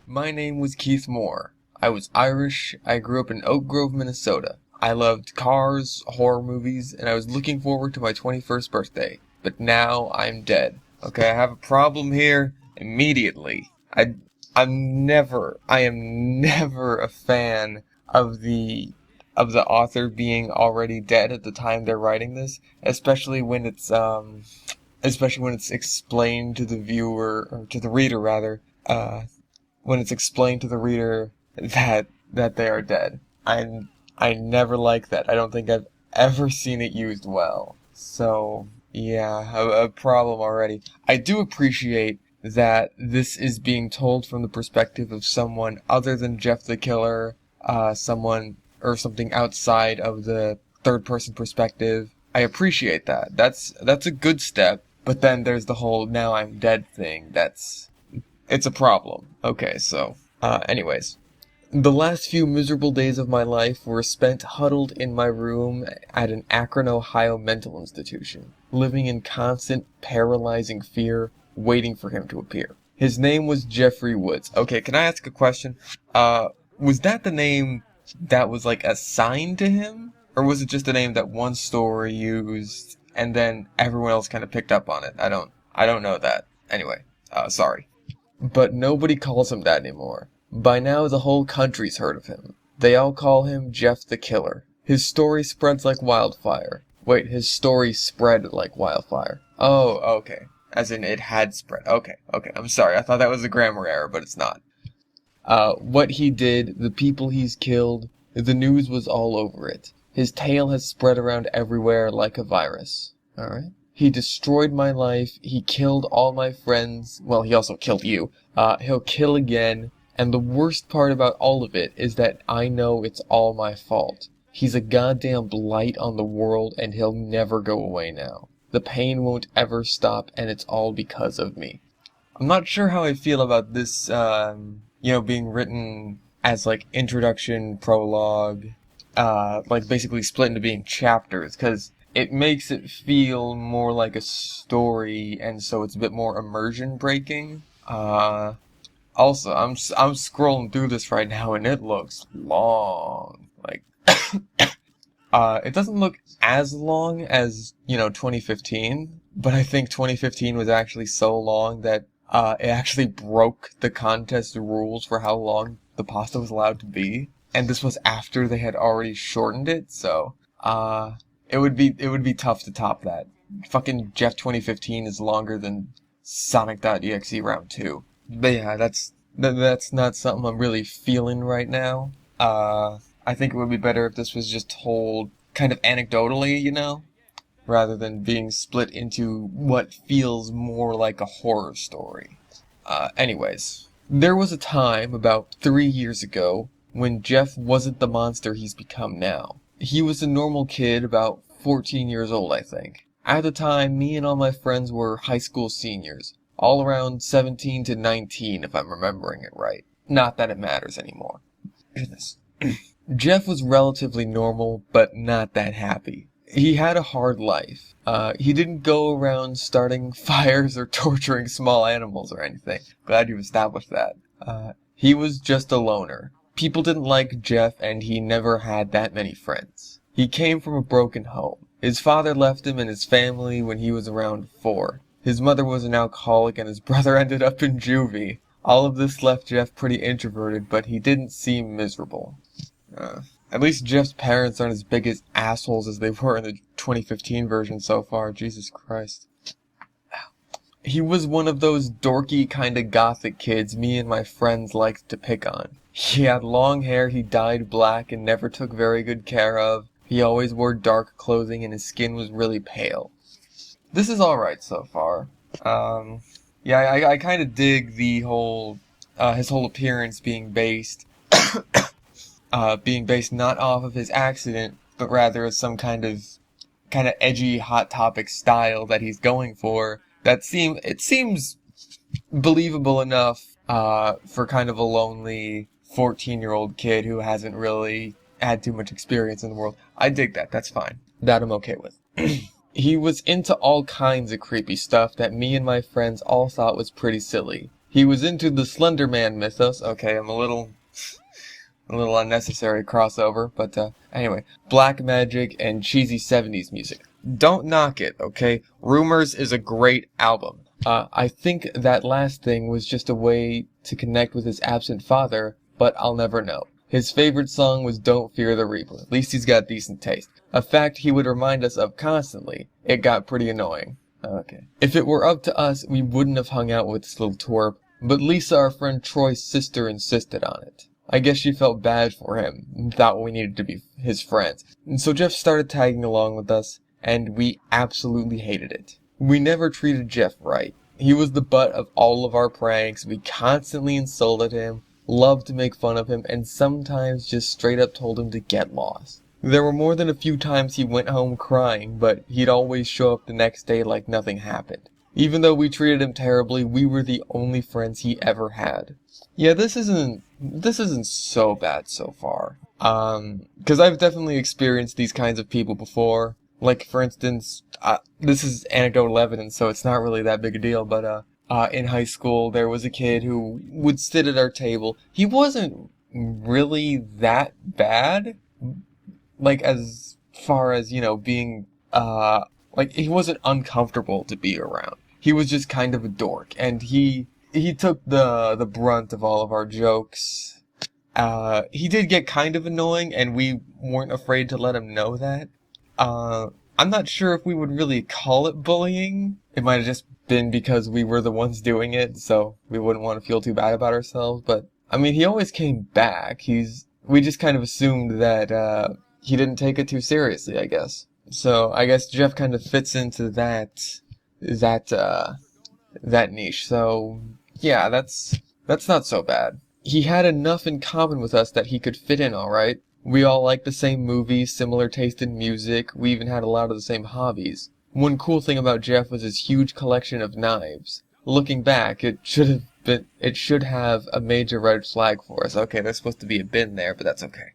My name was Keith Moore. I was Irish. I grew up in Oak Grove, Minnesota. I loved cars, horror movies, and I was looking forward to my 21st birthday. But now I'm dead. Okay, I have a problem here immediately. I am never a fan of the author being already dead at the time they're writing this, especially when it's explained to the viewer, or to the reader rather, when it's explained to the reader that they are dead. I never like that. I don't think I've ever seen it used well. So, yeah, a problem already. I do appreciate that this is being told from the perspective of someone other than Jeff the Killer, someone or something outside of the third person perspective. I appreciate that. That's a good step, but then there's the whole now I'm dead thing. It's a problem. Okay, so, anyways. The last few miserable days of my life were spent huddled in my room at an Akron, Ohio mental institution, living in constant, paralyzing fear, waiting for him to appear. His name was Jeffrey Woods. Okay, can I ask a question? Was that the name that was, like, assigned to him? Or was it just a name that one story used, and then everyone else kind of picked up on it? I don't know that. Anyway, sorry. But nobody calls him that anymore. By now, the whole country's heard of him. They all call him Jeff the Killer. His story spreads like wildfire. Wait, his story spread like wildfire. Oh, okay. As in, it had spread. Okay. I'm sorry. I thought that was a grammar error, but it's not. What he did, the people he's killed, the news was all over it. His tale has spread around everywhere like a virus. Alright? He destroyed my life. He killed all my friends. Well, he also killed you. He'll kill again. And the worst part about all of it is that I know it's all my fault. He's a goddamn blight on the world, and he'll never go away now. The pain won't ever stop, and it's all because of me. I'm not sure how I feel about this, being written as, like, introduction, prologue, like, basically split into being chapters, because it makes it feel more like a story, and so it's a bit more immersion-breaking. Also, I'm scrolling through this right now, and it looks long. Like, it doesn't look as long as, 2015, but I think 2015 was actually so long that, it actually broke the contest rules for how long the pasta was allowed to be. And this was after they had already shortened it, so, it would be tough to top that. Fucking Jeff 2015 is longer than Sonic.exe Round 2. But yeah, that's not something I'm really feeling right now. I think it would be better if this was just told kind of anecdotally, rather than being split into what feels more like a horror story. Anyways, there was a time about 3 years ago when Jeff wasn't the monster he's become now. He was a normal kid, about 14 years old, I think. At the time, me and all my friends were high school seniors. All around 17 to 19, if I'm remembering it right. Not that it matters anymore. Goodness. Jeff was relatively normal, but not that happy. He had a hard life. He didn't go around starting fires or torturing small animals or anything. Glad you've established that. He was just a loner. People didn't like Jeff, and he never had that many friends. He came from a broken home. His father left him and his family when he was around 4. His mother was an alcoholic, and his brother ended up in juvie. All of this left Jeff pretty introverted, but he didn't seem miserable. At least Jeff's parents aren't as big as assholes as they were in the 2015 version so far. Jesus Christ. He was one of those dorky kind of gothic kids me and my friends liked to pick on. He had long hair he dyed black and never took very good care of. He always wore dark clothing, and his skin was really pale. This is alright so far. I kind of dig the whole, his whole appearance being based not off of his accident, but rather as some kind of edgy Hot Topic style that he's going for. It seems believable enough, for kind of a lonely 14-year-old kid who hasn't really had too much experience in the world. I dig that. That's fine. That I'm okay with. He was into all kinds of creepy stuff that me and my friends all thought was pretty silly. He He was into the Slender Man mythos. Okay, I'm a little unnecessary crossover, but anyway, black magic and cheesy 70s music. Don't knock it, okay? Rumors is a great album. I think that last thing was just a way to connect with his absent father, but I'll never know. His favorite song was Don't Fear the Reaper. At least he's got decent taste. A fact he would remind us of constantly. It got pretty annoying. Okay. If it were up to us, we wouldn't have hung out with this little twerp, but Lisa, our friend Troy's sister, insisted on it. I guess she felt bad for him, and thought we needed to be his friends. And so Jeff started tagging along with us, and we absolutely hated it. We never treated Jeff right. He was the butt of all of our pranks. We constantly insulted him, loved to make fun of him, and sometimes just straight up told him to get lost. There were more than a few times he went home crying, but he'd always show up the next day like nothing happened. Even though we treated him terribly, we were the only friends he ever had. Yeah, this isn't so bad so far. 'Cause I've definitely experienced these kinds of people before. Like, for instance, this is anecdotal evidence, so it's not really that big a deal, but, in high school, there was a kid who would sit at our table. He wasn't really that bad, like, as far as, being, like, he wasn't uncomfortable to be around. He was just kind of a dork, and he took the brunt of all of our jokes. He did get kind of annoying, and we weren't afraid to let him know that. I'm not sure if we would really call it bullying. It might have just been because we were the ones doing it, so we wouldn't want to feel too bad about ourselves, but, I mean, he always came back. We just kind of assumed that, he didn't take it too seriously, I guess. So, I guess Jeff kind of fits into that niche, so, yeah, that's not so bad. He had enough in common with us that he could fit in alright. We all liked the same movies, similar taste in music, we even had a lot of the same hobbies. One cool thing about Jeff was his huge collection of knives. Looking back, it should have a major red flag for us. Okay, there's supposed to be a bin there, but that's okay.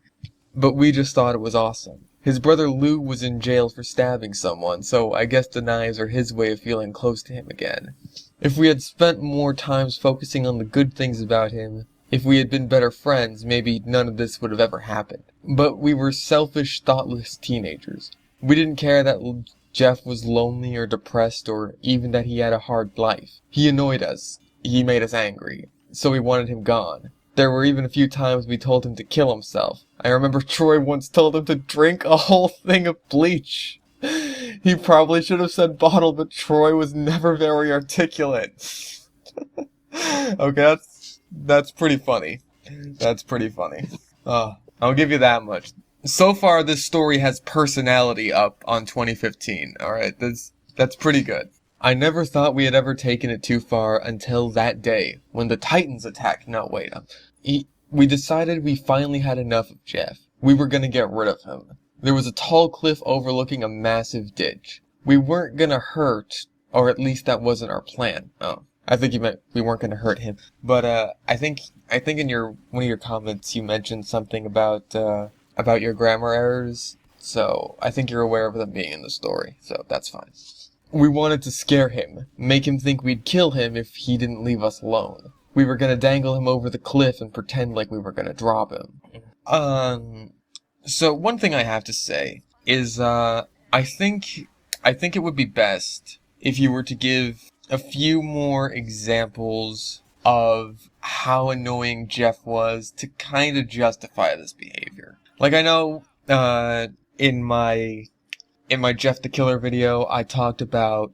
But we just thought it was awesome. His brother Lou was in jail for stabbing someone, so I guess the knives are his way of feeling close to him again. If we had spent more time focusing on the good things about him, if we had been better friends, maybe none of this would have ever happened. But we were selfish, thoughtless teenagers. We didn't care that Jeff was lonely or depressed or even that he had a hard life. He annoyed us. He made us angry. So we wanted him gone. There were even a few times we told him to kill himself. I remember Troy once told him to drink a whole thing of bleach. He probably should have said bottle, but Troy was never very articulate. Okay, that's pretty funny. That's pretty funny. I'll give you that much. So far, this story has personality up on 2015. Alright, that's pretty good. I never thought we had ever taken it too far until that day, when the Titans attacked. No, wait. We decided we finally had enough of Jeff. We were gonna get rid of him. There was a tall cliff overlooking a massive ditch. We weren't gonna hurt, or at least that wasn't our plan. Oh, I think you meant we weren't gonna hurt him. But, I think in one of your comments you mentioned something about your grammar errors. So, I think you're aware of them being in the story, so that's fine. We wanted to scare him, make him think we'd kill him if he didn't leave us alone. We were gonna dangle him over the cliff and pretend like we were gonna drop him. So one thing I have to say is, I think it would be best if you were to give a few more examples of how annoying Jeff was to kind of justify this behavior. Like, I know, in my Jeff the Killer video, I talked about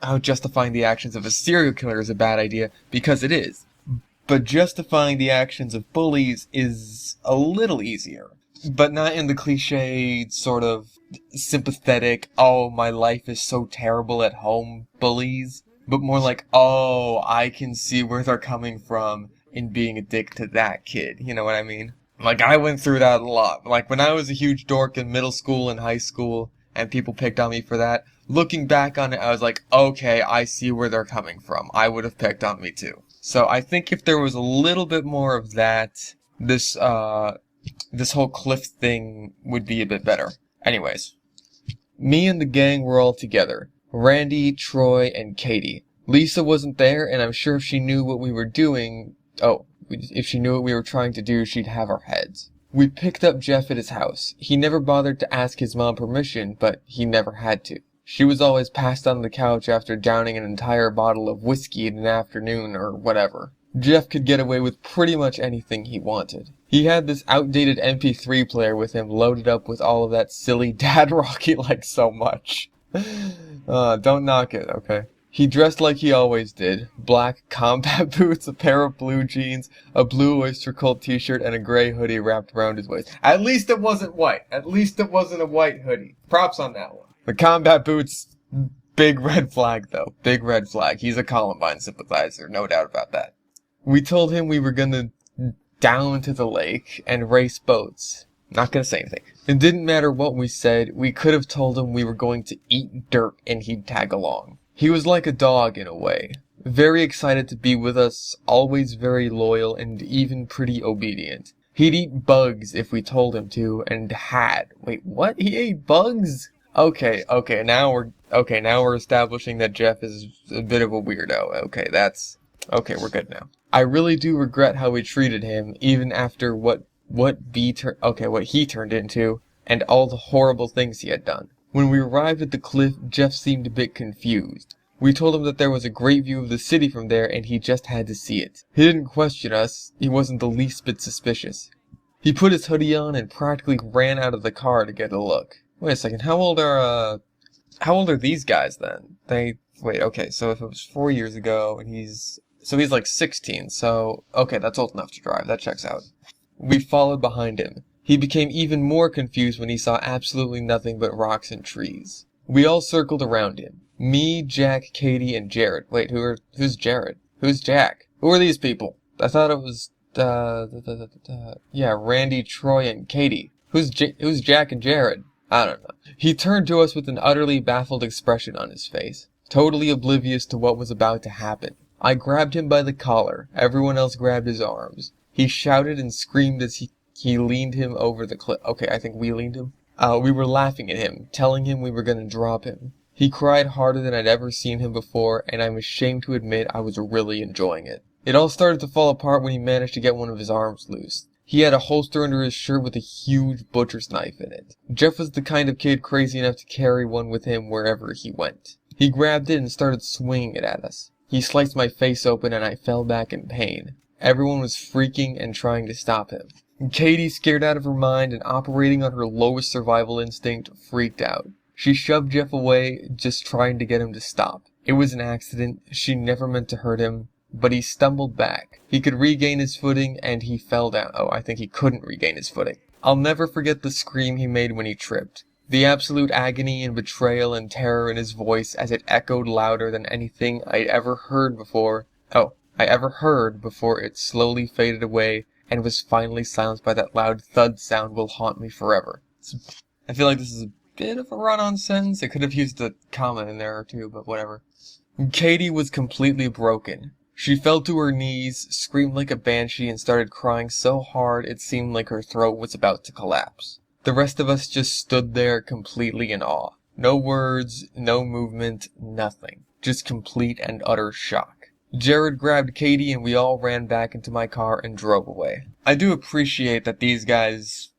how justifying the actions of a serial killer is a bad idea, because it is. But justifying the actions of bullies is a little easier. But not in the cliched, sort of sympathetic, oh, my life is so terrible at home bullies. But more like, oh, I can see where they're coming from in being a dick to that kid. You know what I mean? Like, I went through that a lot. Like, when I was a huge dork in middle school and high school, and people picked on me for that, looking back on it, I was like, okay, I see where they're coming from. I would have picked on me too. So I think if there was a little bit more of that, this whole cliff thing would be a bit better. Anyways, me and the gang were all together. Randy, Troy, and Katie. Lisa wasn't there, and I'm sure if she knew what we were doing, if she knew what we were trying to do, she'd have our heads. We picked up Jeff at his house. He never bothered to ask his mom permission, but he never had to. She was always passed on the couch after downing an entire bottle of whiskey in an afternoon or whatever. Jeff could get away with pretty much anything he wanted. He had this outdated MP3 player with him loaded up with all of that silly dad rock he liked so much. Don't knock it, okay? He dressed like he always did. Black combat boots, a pair of blue jeans, a blue Oyster Cult t-shirt, and a gray hoodie wrapped around his waist. At least it wasn't white. At least it wasn't a white hoodie. Props on that one. The combat boots, big red flag though. Big red flag. He's a Columbine sympathizer, no doubt about that. We told him we were gonna down to the lake and race boats. Not gonna say anything. It didn't matter what we said. We could have told him we were going to eat dirt and he'd tag along. He was like a dog in a way. Very excited to be with us, always very loyal and even pretty obedient. He'd eat bugs if we told him to, and had. Wait, what? He ate bugs? Okay, now we're establishing that Jeff is a bit of a weirdo. Okay, we're good now. I really do regret how we treated him, even after what he turned into, and all the horrible things he had done. When we arrived at the cliff, Jeff seemed a bit confused. We told him that there was a great view of the city from there and he just had to see it. He didn't question us. He wasn't the least bit suspicious. He put his hoodie on and practically ran out of the car to get a look. Wait a second, how old are these guys then? So if it was 4 years ago and he's like 16, so okay, that's old enough to drive. That checks out. We followed behind him. He became even more confused when he saw absolutely nothing but rocks and trees. We all circled around him. Me, Jack, Katie, and Jared. Wait, who's Jared? Who's Jack? Who are these people? I thought it was, Randy, Troy, and Katie. Who's Jack and Jared? I don't know. He turned to us with an utterly baffled expression on his face, totally oblivious to what was about to happen. I grabbed him by the collar. Everyone else grabbed his arms. He shouted and screamed as he leaned him over the cliff. Okay, I think we leaned him. We were laughing at him, telling him we were going to drop him. He cried harder than I'd ever seen him before, and I'm ashamed to admit I was really enjoying it. It all started to fall apart when he managed to get one of his arms loose. He had a holster under his shirt with a huge butcher's knife in it. Jeff was the kind of kid crazy enough to carry one with him wherever he went. He grabbed it and started swinging it at us. He sliced my face open and I fell back in pain. Everyone was freaking and trying to stop him. Katie, scared out of her mind and operating on her lowest survival instinct, freaked out. She shoved Jeff away, just trying to get him to stop. It was an accident. She never meant to hurt him. But he stumbled back. He could regain his footing, and he fell down. Oh, I think he couldn't regain his footing. I'll never forget the scream he made when he tripped. The absolute agony and betrayal and terror in his voice as it echoed louder than anything I'd ever heard before. Before it slowly faded away and was finally silenced by that loud thud sound will haunt me forever. I feel like this is a bit of a run-on sentence. I could have used a comma in there or two, but whatever. Katie was completely broken. She fell to her knees, screamed like a banshee, and started crying so hard it seemed like her throat was about to collapse. The rest of us just stood there completely in awe. No words, no movement, nothing. Just complete and utter shock. Jared grabbed Katie and we all ran back into my car and drove away. I do appreciate that these guys,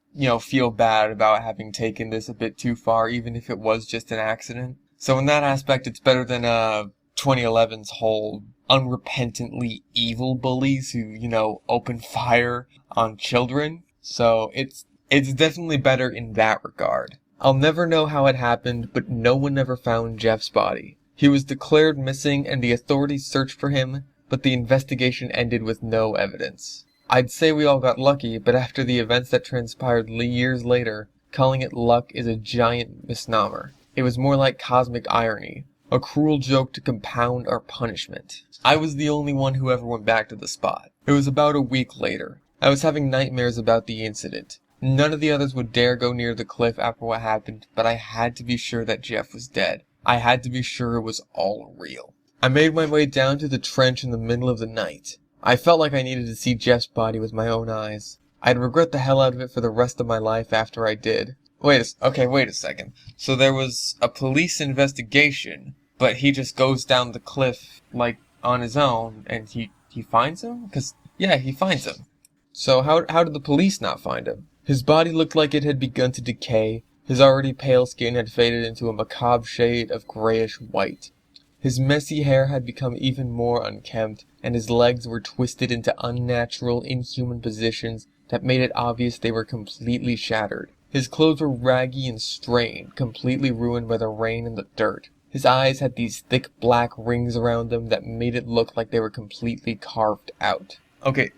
feel bad about having taken this a bit too far, even if it was just an accident. So in that aspect, it's better than 2011's whole unrepentantly evil bullies who, open fire on children. So it's definitely better in that regard. I'll never know how it happened, but no one ever found Jeff's body. He was declared missing and the authorities searched for him, but the investigation ended with no evidence. I'd say we all got lucky, but after the events that transpired years later, calling it luck is a giant misnomer. It was more like cosmic irony. A cruel joke to compound our punishment. I was the only one who ever went back to the spot. It was about a week later. I was having nightmares about the incident. None of the others would dare go near the cliff after what happened, but I had to be sure that Jeff was dead. I had to be sure it was all real. I made my way down to the trench in the middle of the night. I felt like I needed to see Jeff's body with my own eyes. I'd regret the hell out of it for the rest of my life after I did. Wait a second. So there was a police investigation, but he just goes down the cliff, like, on his own, and he finds him? Because, yeah, he finds him. So how did the police not find him? His body looked like it had begun to decay. His already pale skin had faded into a macabre shade of grayish white. His messy hair had become even more unkempt, and his legs were twisted into unnatural, inhuman positions that made it obvious they were completely shattered. His clothes were raggy and strained, completely ruined by the rain and the dirt. His eyes had these thick black rings around them that made it look like they were completely carved out. Okay,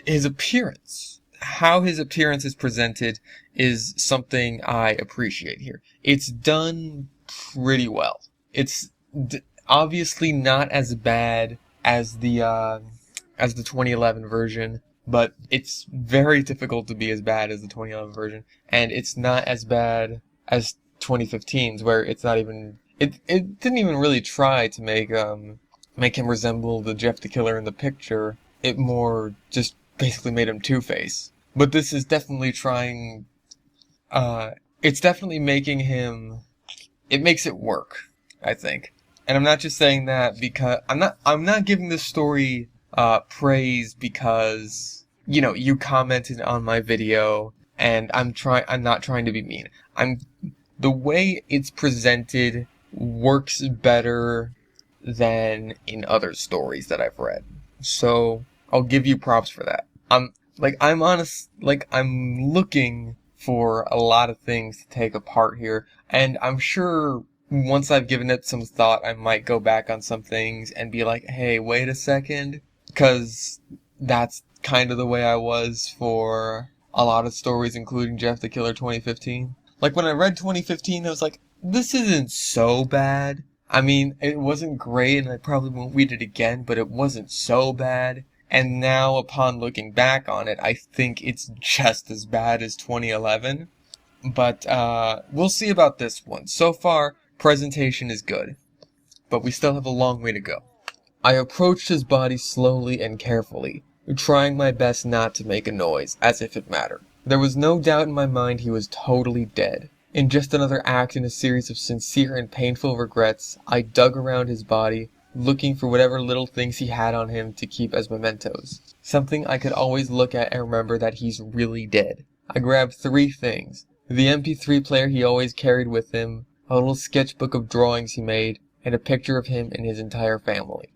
his appearance. How his appearance is presented is something I appreciate here. It's done pretty well. It's obviously not as bad as the 2011 version, but it's very difficult to be as bad as the 2011 version, and it's not as bad as 2015's, where it's not even it didn't even really try to make him resemble the Jeff the Killer in the picture. It more just basically made him Two-Face. But this is definitely trying it's definitely making him, it makes it work, I think. And I'm not just saying that because I'm not giving this story praise because, you know, you commented on my video, and I'm not trying to be mean. The way it's presented works better than in other stories that I've read. So I'll give you props for that. I'm looking for a lot of things to take apart here, and I'm sure once I've given it some thought, I might go back on some things and be like, hey, wait a second, because that's kind of the way I was for a lot of stories, including Jeff the Killer 2015. Like, when I read 2015, I was like, this isn't so bad. I mean, it wasn't great, and I probably won't read it again, but it wasn't so bad. And now, upon looking back on it, I think it's just as bad as 2011. But, we'll see about this one. So far, presentation is good, but we still have a long way to go. I approached his body slowly and carefully, trying my best not to make a noise, as if it mattered. There was no doubt in my mind he was totally dead. In just another act in a series of sincere and painful regrets, I dug around his body, looking for whatever little things he had on him to keep as mementos. Something I could always look at and remember that he's really dead. I grabbed 3 things. The MP3 player he always carried with him, a little sketchbook of drawings he made, and a picture of him and his entire family.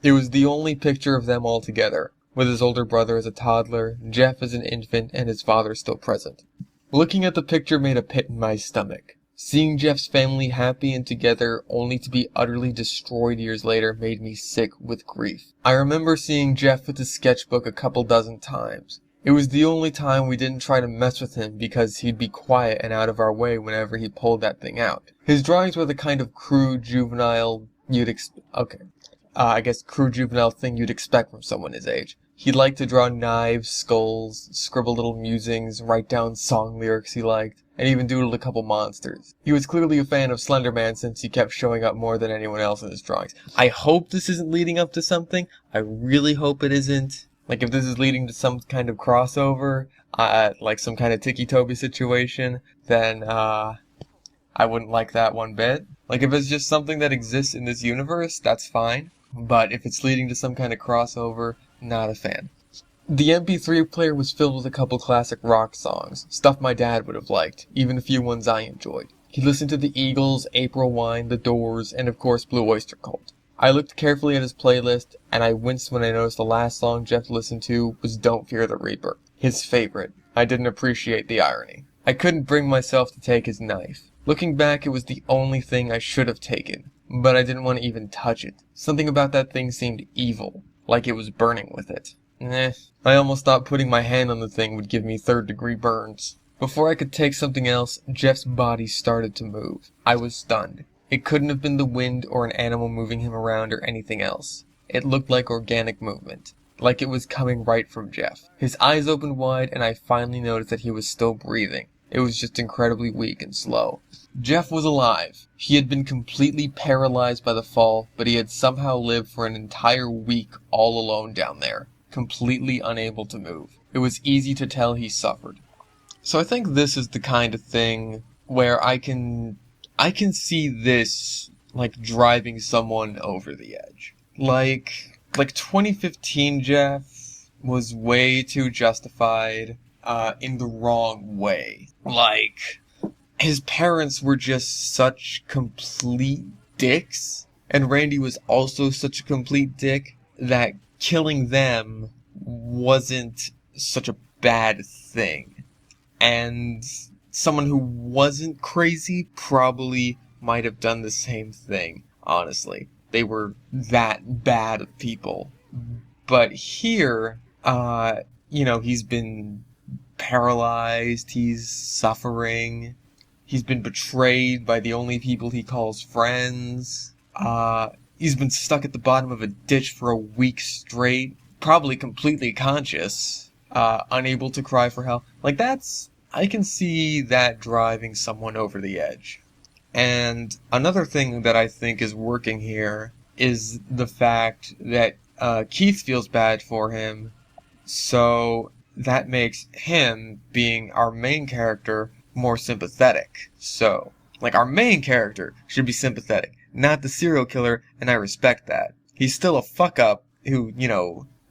It was the only picture of them all together, with his older brother as a toddler, Jeff as an infant, and his father still present. Looking at the picture made a pit in my stomach. Seeing Jeff's family happy and together, only to be utterly destroyed years later, made me sick with grief. I remember seeing Jeff with his sketchbook a couple dozen times. It was the only time we didn't try to mess with him because he'd be quiet and out of our way whenever he pulled that thing out. His drawings were the kind of crude, juvenile crude juvenile thing you'd expect from someone his age. He liked to draw knives, skulls, scribble little musings, write down song lyrics he liked, and even doodled a couple monsters. He was clearly a fan of Slender Man since he kept showing up more than anyone else in his drawings. I hope this isn't leading up to something. I really hope it isn't. Like, if this is leading to some kind of crossover, like some kind of Tiki-Toby situation, then, I wouldn't like that one bit. Like, if it's just something that exists in this universe, that's fine. But if it's leading to some kind of crossover, not a fan. The MP3 player was filled with a couple classic rock songs, stuff my dad would have liked, even a few ones I enjoyed. He listened to the Eagles, April Wine, The Doors, and of course Blue Oyster Cult. I looked carefully at his playlist, and I winced when I noticed the last song Jeff listened to was Don't Fear the Reaper, his favorite. I didn't appreciate the irony. I couldn't bring myself to take his knife. Looking back, it was the only thing I should have taken, but I didn't want to even touch it. Something about that thing seemed evil, like it was burning with it. I almost thought putting my hand on the thing would give me third-degree burns. Before I could take something else, Jeff's body started to move. I was stunned. It couldn't have been the wind or an animal moving him around or anything else. It looked like organic movement, like it was coming right from Jeff. His eyes opened wide, and I finally noticed that he was still breathing. It was just incredibly weak and slow. Jeff was alive. He had been completely paralyzed by the fall, but he had somehow lived for an entire week all alone down there, completely unable to move. It was easy to tell he suffered. So I think this is the kind of thing where I can see this like driving someone over the edge. Like 2015 Jeff was way too justified in the wrong way. Like, his parents were just such complete dicks, and Randy was also such a complete dick that killing them wasn't such a bad thing. And someone who wasn't crazy probably might have done the same thing, honestly. They were that bad of people. But here, he's been paralyzed, he's suffering, he's been betrayed by the only people he calls friends, he's been stuck at the bottom of a ditch for a week straight, probably completely conscious, unable to cry for help. Like, I can see that driving someone over the edge. And another thing that I think is working here is the fact that Keith feels bad for him, so that makes him, being our main character, more sympathetic. So, like, our main character should be sympathetic, not the serial killer, and I respect that. He's still a fuck-up who,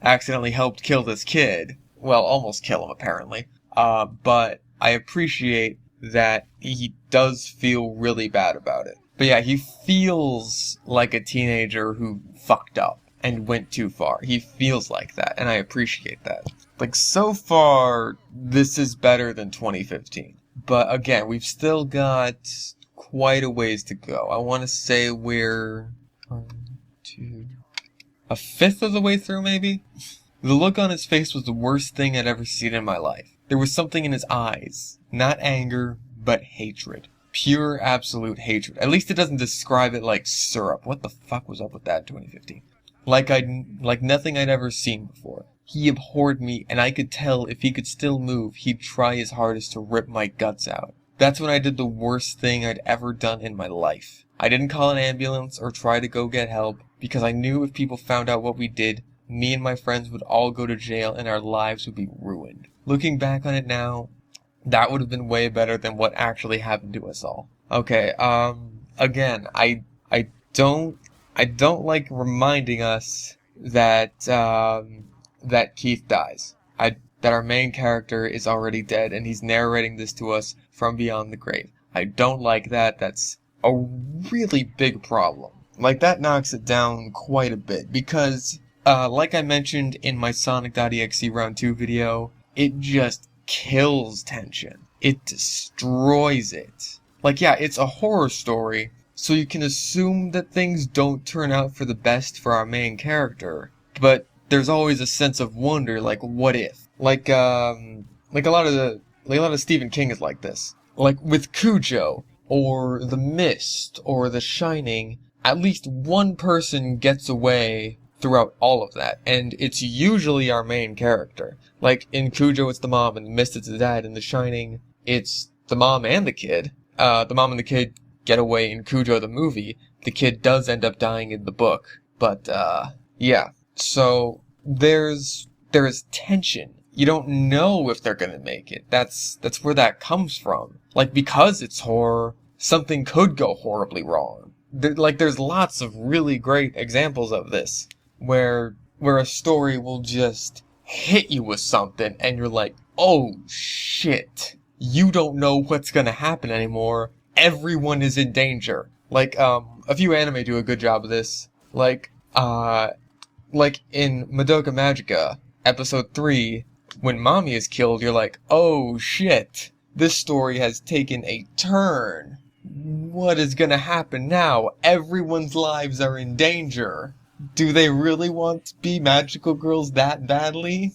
accidentally helped kill this kid. Well, almost kill him, apparently. But I appreciate that he does feel really bad about it. But yeah, he feels like a teenager who fucked up and went too far. He feels like that, and I appreciate that. Like, so far, this is better than 2015. But again, we've still got quite a ways to go. I want to say we're a fifth of the way through, maybe? The look on his face was the worst thing I'd ever seen in my life. There was something in his eyes. Not anger, but hatred. Pure, absolute hatred. At least it doesn't describe it like syrup. What the fuck was up with that in 2015? Like nothing I'd ever seen before. He abhorred me, and I could tell if he could still move, he'd try his hardest to rip my guts out. That's when I did the worst thing I'd ever done in my life. I didn't call an ambulance or try to go get help, because I knew if people found out what we did, me and my friends would all go to jail and our lives would be ruined. Looking back on it now, that would have been way better than what actually happened to us all. Okay, again, I don't like reminding us that, that Keith dies. That our main character is already dead and he's narrating this to us from beyond the grave. I don't like that. That's a really big problem. Like, that knocks it down quite a bit because, like I mentioned in my Sonic.exe Round 2 video, it just kills tension. It destroys it. Like, yeah, it's a horror story, so you can assume that things don't turn out for the best for our main character, but there's always a sense of wonder, like, what if? Like a lot of Stephen King is like this. Like, with Cujo, or The Mist, or The Shining, at least one person gets away throughout all of that, and it's usually our main character. Like, in Cujo, it's the mom, and The Mist, it's the dad, and The Shining, it's the mom and the kid. The mom and the kid get away in Cujo the movie. The kid does end up dying in the book, but, yeah. So, there is tension. You don't know if they're gonna make it. That's where that comes from. Like, because it's horror, something could go horribly wrong. There's lots of really great examples of this, where a story will just hit you with something, and you're like, oh shit, you don't know what's gonna happen anymore. Everyone is in danger. Like, a few anime do a good job of this. Like in Madoka Magica, episode 3, when Mommy is killed, you're like, oh shit, this story has taken a turn. What is gonna happen now? Everyone's lives are in danger. Do they really want to be magical girls that badly?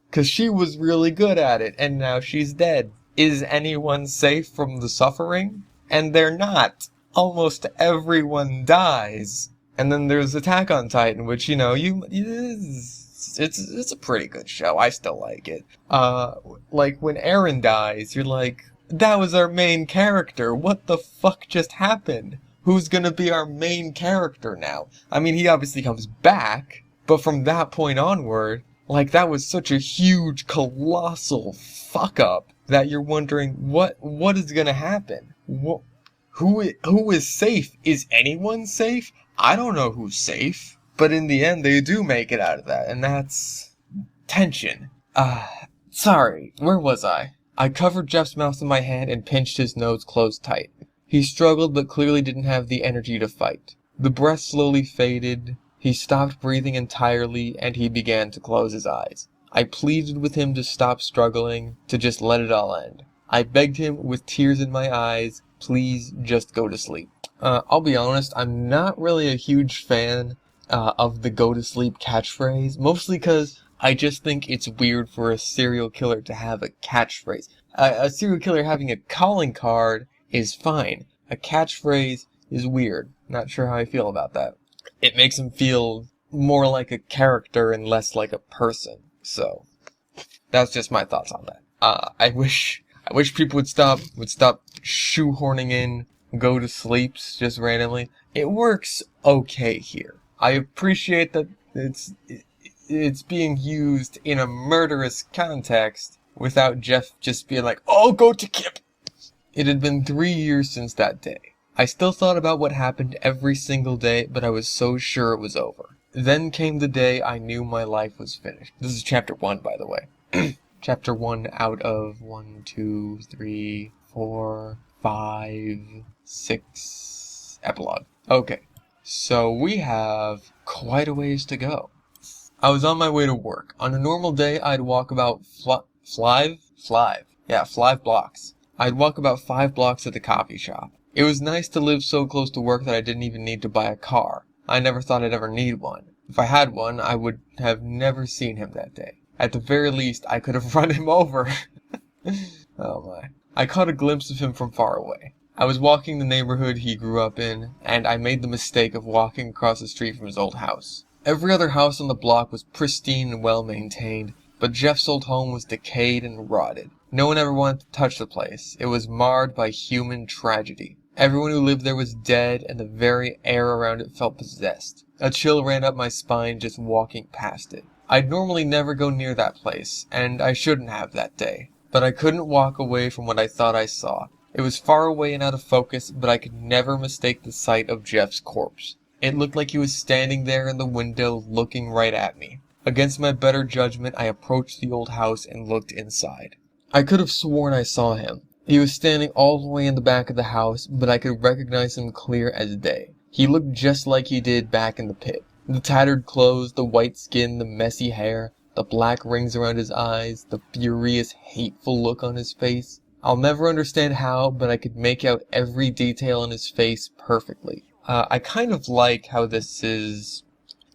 'Cause she was really good at it, and now she's dead. Is anyone safe from the suffering? And they're not. Almost everyone dies. And then there's Attack on Titan, which, it's a pretty good show. I still like it. Like, when Eren dies, you're like, that was our main character. What the fuck just happened? Who's gonna be our main character now? I mean, he obviously comes back, but from that point onward, like, that was such a huge, colossal fuck-up that you're wondering, what is gonna happen? who is safe? Is anyone safe? I don't know who's safe. But in the end, they do make it out of that, and that's tension. Sorry, where was I? I covered Jeff's mouth in my hand and pinched his nose closed tight. He struggled but clearly didn't have the energy to fight. The breath slowly faded, he stopped breathing entirely, and he began to close his eyes. I pleaded with him to stop struggling, to just let it all end. I begged him with tears in my eyes, please just go to sleep. I'll be honest, I'm not really a huge fan of the go to sleep catchphrase, mostly because I just think it's weird for a serial killer to have a catchphrase. A serial killer having a calling card is fine. A catchphrase is weird. Not sure how I feel about that. It makes him feel more like a character and less like a person. So, that's just my thoughts on that. I wish people would stop shoehorning in go to sleeps just randomly. It works okay here. I appreciate that it's being used in a murderous context without Jeff just being like, oh, go to Kip. It had been 3 years since that day. I still thought about what happened every single day, but I was so sure it was over. Then came the day I knew my life was finished. This is chapter 1, by the way. Chapter 1 out of 1, 2, 3, 4, 5, 6 epilogue. Okay, so we have quite a ways to go. I was on my way to work. On a normal day, I'd walk about 5 blocks. I'd walk about 5 blocks to the coffee shop. It was nice to live so close to work that I didn't even need to buy a car. I never thought I'd ever need one. If I had one, I would have never seen him that day. At the very least, I could have run him over. Oh my. I caught a glimpse of him from far away. I was walking the neighborhood he grew up in, and I made the mistake of walking across the street from his old house. Every other house on the block was pristine and well maintained, but Jeff's old home was decayed and rotted. No one ever wanted to touch the place. It was marred by human tragedy. Everyone who lived there was dead, and the very air around it felt possessed. A chill ran up my spine just walking past it. I'd normally never go near that place, and I shouldn't have that day. But I couldn't walk away from what I thought I saw. It was far away and out of focus, but I could never mistake the sight of Jeff's corpse. It looked like he was standing there in the window looking right at me. Against my better judgment, I approached the old house and looked inside. I could have sworn I saw him. He was standing all the way in the back of the house, but I could recognize him clear as day. He looked just like he did back in the pit. The tattered clothes, the white skin, the messy hair, the black rings around his eyes, the furious, hateful look on his face. I'll never understand how, but I could make out every detail in his face perfectly. I kind of like how this is...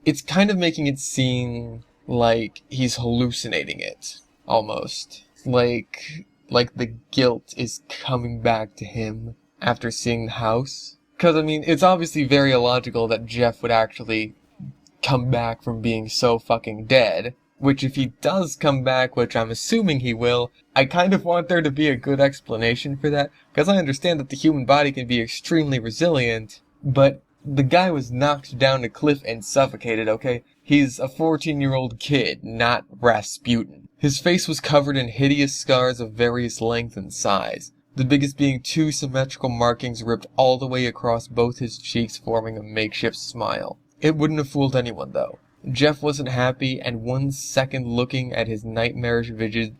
It's kind of making it seem like he's hallucinating it, almost. Like the guilt is coming back to him after seeing the house. Because, I mean, it's obviously very illogical that Jeff would actually come back from being so fucking dead. Which, if he does come back, which I'm assuming he will, I kind of want there to be a good explanation for that. Because I understand that the human body can be extremely resilient, but the guy was knocked down a cliff and suffocated, okay? He's a 14-year-old kid, not Rasputin. His face was covered in hideous scars of various length and size, the biggest being 2 symmetrical markings ripped all the way across both his cheeks, forming a makeshift smile. It wouldn't have fooled anyone, though. Jeff wasn't happy, and 1 second looking at his nightmarish visage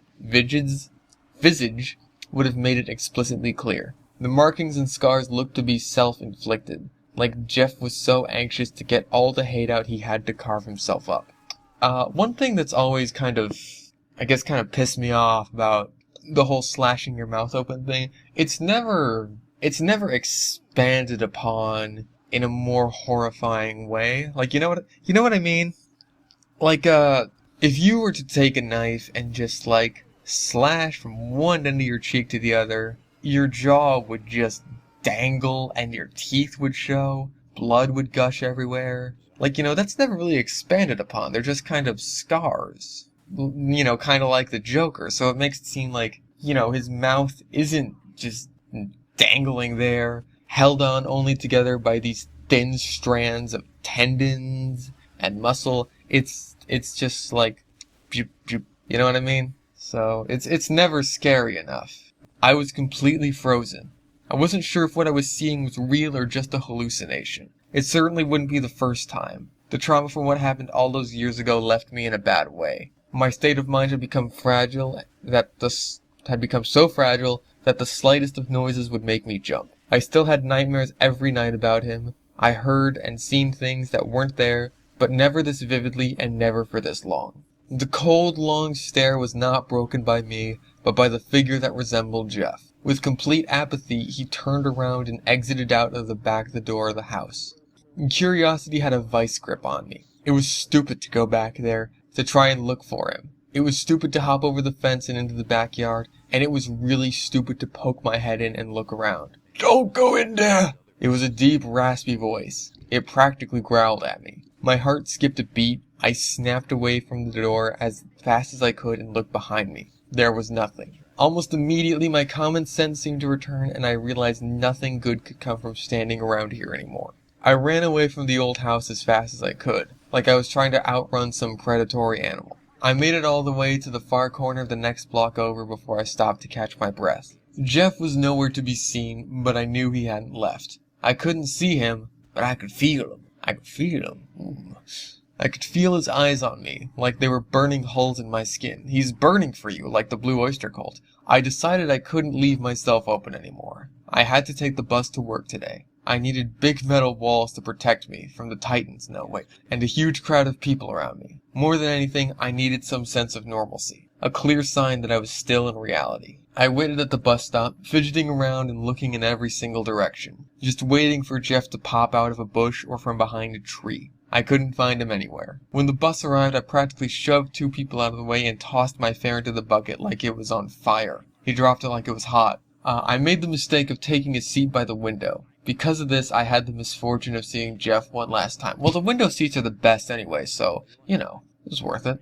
would have made it explicitly clear. The markings and scars looked to be self-inflicted, like Jeff was so anxious to get all the hate out he had to carve himself up. One thing that's always kind of pissed me off about the whole slashing your mouth open thing, it's never expanded upon in a more horrifying way. Like, you know what I mean? Like, if you were to take a knife and just, like, slash from one end of your cheek to the other, your jaw would just dangle and your teeth would show, blood would gush everywhere. Like, that's never really expanded upon. They're just kind of scars. Kind of like the Joker. So it makes it seem like, his mouth isn't just dangling there, held on only together by these thin strands of tendons and muscle. It's just like, you know what I mean? So it's never scary enough. I was completely frozen. I wasn't sure if what I was seeing was real or just a hallucination. It certainly wouldn't be the first time. The trauma from what happened all those years ago left me in a bad way. My state of mind had become so fragile that the slightest of noises would make me jump. I still had nightmares every night about him. I heard and seen things that weren't there, but never this vividly and never for this long. The cold, long stare was not broken by me, but by the figure that resembled Jeff. With complete apathy, he turned around and exited out of the back door of the house. Curiosity had a vice grip on me. It was stupid to go back there, to try and look for him. It was stupid to hop over the fence and into the backyard, and it was really stupid to poke my head in and look around. "Don't go in there!" It was a deep, raspy voice. It practically growled at me. My heart skipped a beat. I snapped away from the door as fast as I could and looked behind me. There was nothing. Almost immediately, my common sense seemed to return, and I realized nothing good could come from standing around here anymore. I ran away from the old house as fast as I could, like I was trying to outrun some predatory animal. I made it all the way to the far corner of the next block over before I stopped to catch my breath. Jeff was nowhere to be seen, but I knew he hadn't left. I couldn't see him, but I could feel him. I could feel his eyes on me, like they were burning holes in my skin. He's burning for you, like the Blue Oyster Cult. I decided I couldn't leave myself open anymore. I had to take the bus to work today. I needed big metal walls to protect me from the Titans, and a huge crowd of people around me. More than anything, I needed some sense of normalcy, a clear sign that I was still in reality. I waited at the bus stop, fidgeting around and looking in every single direction, just waiting for Jeff to pop out of a bush or from behind a tree. I couldn't find him anywhere. When the bus arrived, I practically shoved two people out of the way and tossed my fare into the bucket like it was on fire. He dropped it like it was hot. I made the mistake of taking a seat by the window. Because of this, I had the misfortune of seeing Jeff one last time. Well, the window seats are the best anyway, so, it was worth it.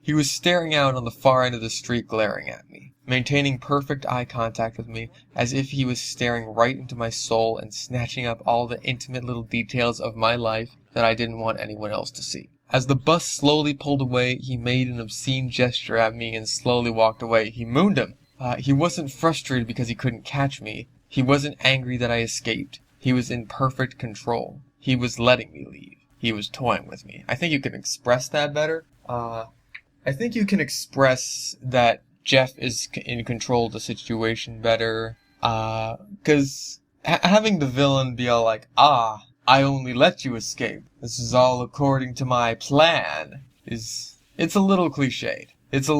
He was staring out on the far end of the street, glaring at me, maintaining perfect eye contact with me, as if he was staring right into my soul and snatching up all the intimate little details of my life that I didn't want anyone else to see. As the bus slowly pulled away, he made an obscene gesture at me and slowly walked away. He mooned him. He wasn't frustrated because he couldn't catch me. He wasn't angry that I escaped. He was in perfect control. He was letting me leave. He was toying with me. I think you can express that better. I think you can express that Jeff is in control of the situation better. Cause having the villain be all like, I only let you escape. This is all according to my plan. It's a little cliched. It's a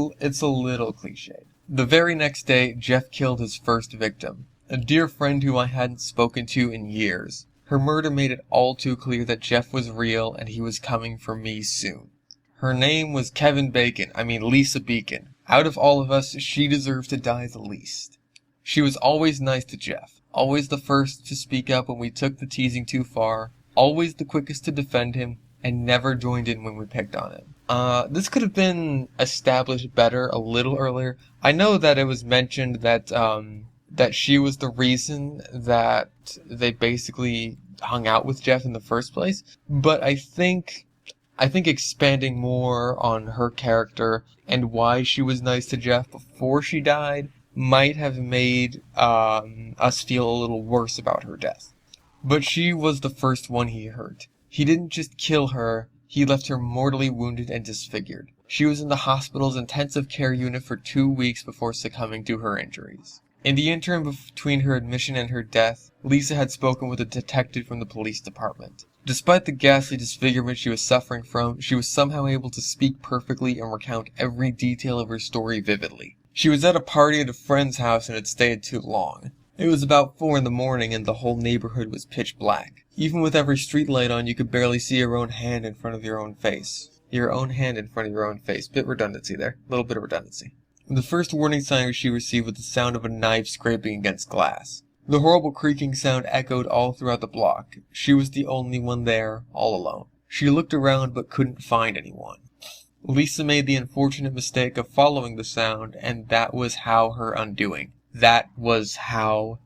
little cliched. The very next day, Jeff killed his first victim. A dear friend who I hadn't spoken to in years. Her murder made it all too clear that Jeff was real and he was coming for me soon. Her name was Lisa Beacon. Out of all of us, she deserves to die the least. She was always nice to Jeff, always the first to speak up when we took the teasing too far, always the quickest to defend him, and never joined in when we picked on him. This could have been established better a little earlier. I know that it was mentioned that she was the reason that they basically hung out with Jeff in the first place, but I think expanding more on her character and why she was nice to Jeff before she died might have made us feel a little worse about her death. But she was the first one he hurt. He didn't just kill her, he left her mortally wounded and disfigured. She was in the hospital's intensive care unit for 2 weeks before succumbing to her injuries. In the interim between her admission and her death, Lisa had spoken with a detective from the police department. Despite the ghastly disfigurement she was suffering from, she was somehow able to speak perfectly and recount every detail of her story vividly. She was at a party at a friend's house and had stayed too long. It was about 4 a.m. and the whole neighborhood was pitch black. Even with every street light on, you could barely see your own hand in front of your own face. Bit redundancy there. A little bit of redundancy. The first warning sign she received was the sound of a knife scraping against glass. The horrible creaking sound echoed all throughout the block. She was the only one there, all alone. She looked around but couldn't find anyone. Lisa made the unfortunate mistake of following the sound, and that was her undoing. That was how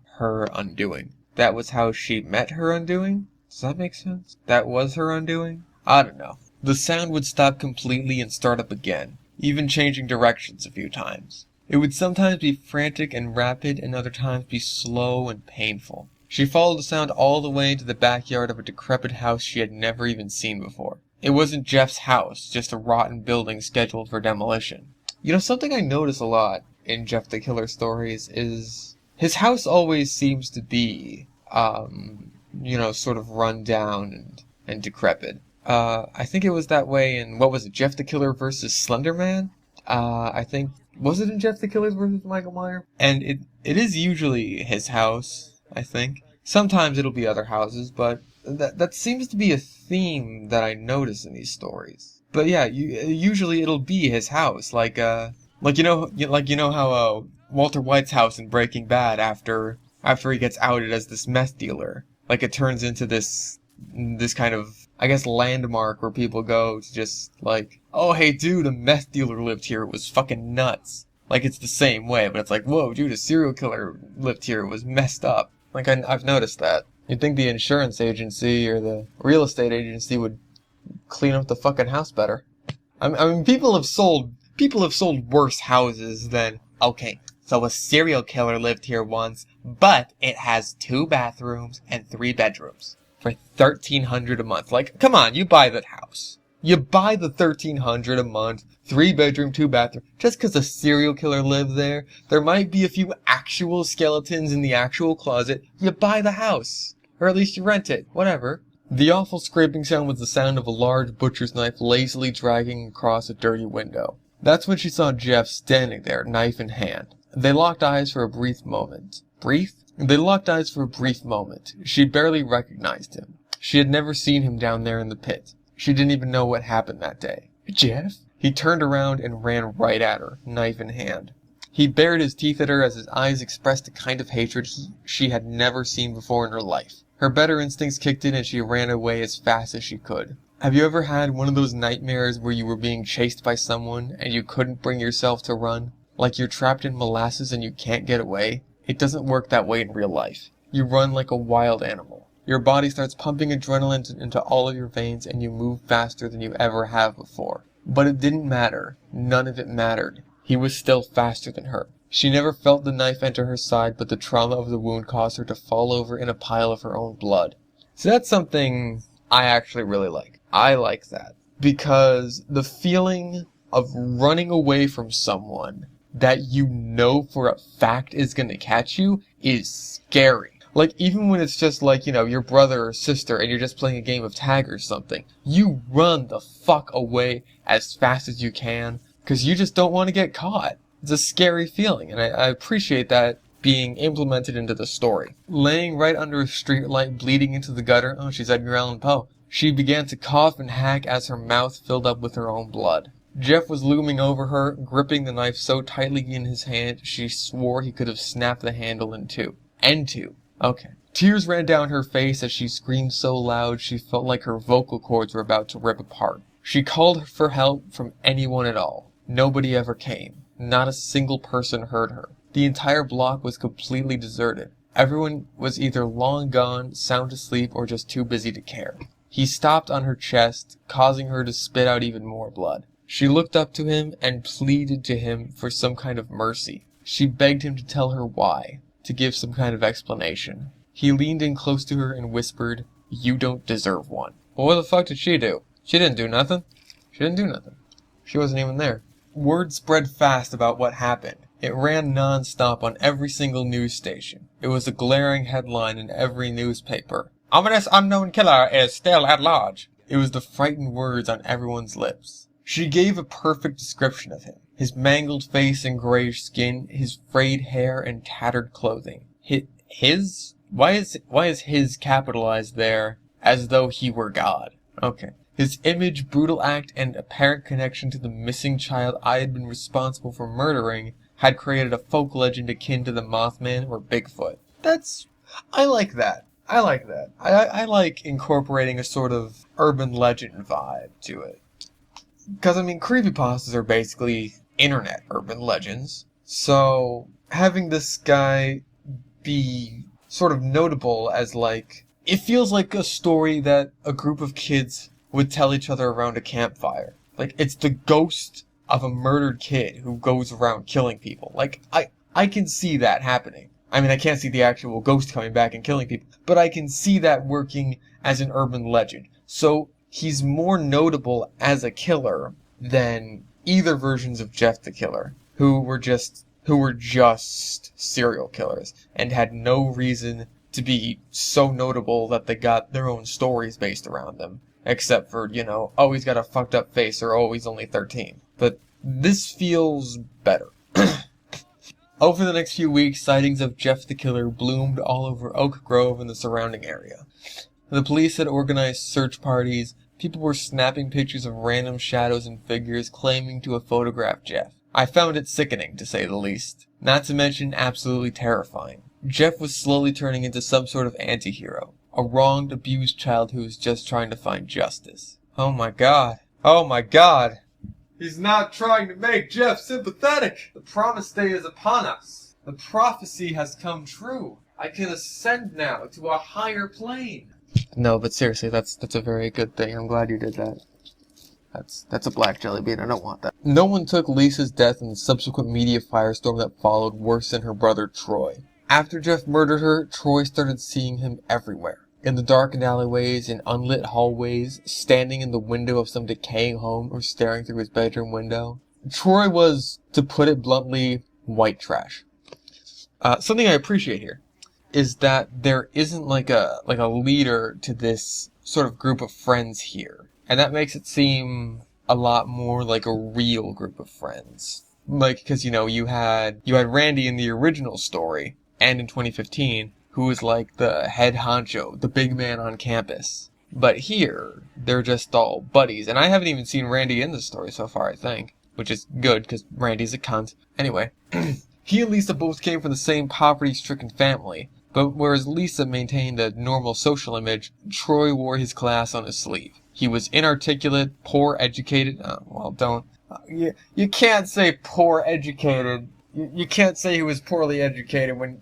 she met her undoing? Does that make sense? That was her undoing? I don't know. The sound would stop completely and start up again, even changing directions a few times. It would sometimes be frantic and rapid, and other times be slow and painful. She followed the sound all the way into the backyard of a decrepit house she had never even seen before. It wasn't Jeff's house, just a rotten building scheduled for demolition. You know, something I notice a lot in Jeff the Killer stories is his house always seems to be, sort of run down and decrepit. I think it was that way in, what was it, Jeff the Killer versus Slender Man? Was it in Jeff the Killer versus Michael Myers? And it is usually his house, I think. Sometimes it'll be other houses, but that seems to be a theme that I notice in these stories. But yeah, usually it'll be his house, like you know how Walter White's house in Breaking Bad after he gets outed as this meth dealer, like it turns into this kind of, I guess, landmark where people go to just like, oh hey dude, a meth dealer lived here, it was fucking nuts. Like it's the same way, but it's like, whoa dude, a serial killer lived here, it was messed up. Like I've noticed that. You'd think the insurance agency or the real estate agency would clean up the fucking house better. I mean, people have sold worse houses than, okay, so a serial killer lived here once, but it has 2 bathrooms and 3 bedrooms for $1,300 a month. Like, come on, you buy that house. You buy the $1,300 a month, 3 bedroom, 2 bathroom, just because a serial killer lived there. There might be a few actual skeletons in the actual closet. You buy the house. Or at least you rent it. Whatever. The awful scraping sound was the sound of a large butcher's knife lazily dragging across a dirty window. That's when she saw Jeff standing there, knife in hand. They locked eyes for a brief moment. Brief? They locked eyes for a brief moment. She barely recognized him. She had never seen him down there in the pit. She didn't even know what happened that day. Jeff? He turned around and ran right at her, knife in hand. He bared his teeth at her as his eyes expressed a kind of hatred she had never seen before in her life. Her better instincts kicked in and she ran away as fast as she could. Have you ever had one of those nightmares where you were being chased by someone and you couldn't bring yourself to run? Like you're trapped in molasses and you can't get away? It doesn't work that way in real life. You run like a wild animal. Your body starts pumping adrenaline into all of your veins and you move faster than you ever have before. But it didn't matter. None of it mattered. He was still faster than her. She never felt the knife enter her side, but the trauma of the wound caused her to fall over in a pile of her own blood. So that's something I actually really like. I like that. Because the feeling of running away from someone that you know for a fact is gonna catch you is scary. Like, even when it's just like, you know, your brother or sister and you're just playing a game of tag or something, you run the fuck away as fast as you can, because you just don't want to get caught. It's a scary feeling, and I appreciate that being implemented into the story. Laying right under a streetlight, bleeding into the gutter, oh, she's Edgar Allan Poe, she began to cough and hack as her mouth filled up with her own blood. Jeff was looming over her, gripping the knife so tightly in his hand, she swore he could have snapped the handle in two. And two. Okay. Tears ran down her face as she screamed so loud she felt like her vocal cords were about to rip apart. She called for help from anyone at all. Nobody ever came. Not a single person heard her. The entire block was completely deserted. Everyone was either long gone, sound asleep, or just too busy to care. He stopped on her chest, causing her to spit out even more blood. She looked up to him and pleaded to him for some kind of mercy. She begged him to tell her why, to give some kind of explanation. He leaned in close to her and whispered, "You don't deserve one." Well, what the fuck did she do? She didn't do nothing. She didn't do nothing. She wasn't even there. Word spread fast about what happened. It ran non-stop on every single news station. It was a glaring headline in every newspaper. "Ominous unknown killer is still at large." It was the frightened words on everyone's lips. She gave a perfect description of him. His mangled face and grayish skin, his frayed hair and tattered clothing. His? Why is his capitalized there as though he were God? Okay. His image, brutal act, and apparent connection to the missing child I had been responsible for murdering had created a folk legend akin to the Mothman or Bigfoot. I like that. I like that. I like incorporating a sort of urban legend vibe to it. Because, I mean, creepypastas are basically internet urban legends. So, having this guy be sort of notable as, like, it feels like a story that a group of kids would tell each other around a campfire. Like, it's the ghost of a murdered kid who goes around killing people. Like, I can see that happening. I mean, I can't see the actual ghost coming back and killing people, but I can see that working as an urban legend. So he's more notable as a killer than either versions of Jeff the Killer, who were just serial killers and had no reason to be so notable that they got their own stories based around them. Except for, oh, he's got a fucked up face, or oh, he's only 13. But this feels better. Over the next few weeks, sightings of Jeff the Killer bloomed all over Oak Grove and the surrounding area. The police had organized search parties. People were snapping pictures of random shadows and figures, claiming to have photographed Jeff. I found it sickening, to say the least. Not to mention absolutely terrifying. Jeff was slowly turning into some sort of anti-hero. A wronged, abused child who was just trying to find justice. Oh my god. Oh my god. He's not trying to make Jeff sympathetic. The promised day is upon us. The prophecy has come true. I can ascend now to a higher plane. No, but seriously, that's a very good thing. I'm glad you did that. That's a black jelly bean. I don't want that. No one took Lisa's death and the subsequent media firestorm that followed worse than her brother Troy. After Jeff murdered her, Troy started seeing him everywhere. In the darkened alleyways, in unlit hallways, standing in the window of some decaying home, or staring through his bedroom window. Troy was, to put it bluntly, white trash. Something I appreciate here is that there isn't like a leader to this sort of group of friends here. And that makes it seem a lot more like a real group of friends. Like, because, you had Randy in the original story, and in 2015, who was like the head honcho, the big man on campus. But here, they're just all buddies. And I haven't even seen Randy in the story so far, I think. Which is good, because Randy's a cunt. Anyway, he and Lisa both came from the same poverty-stricken family. But whereas Lisa maintained a normal social image, Troy wore his class on his sleeve. He was inarticulate, poor educated. You can't say poor educated. You can't say he was poorly educated when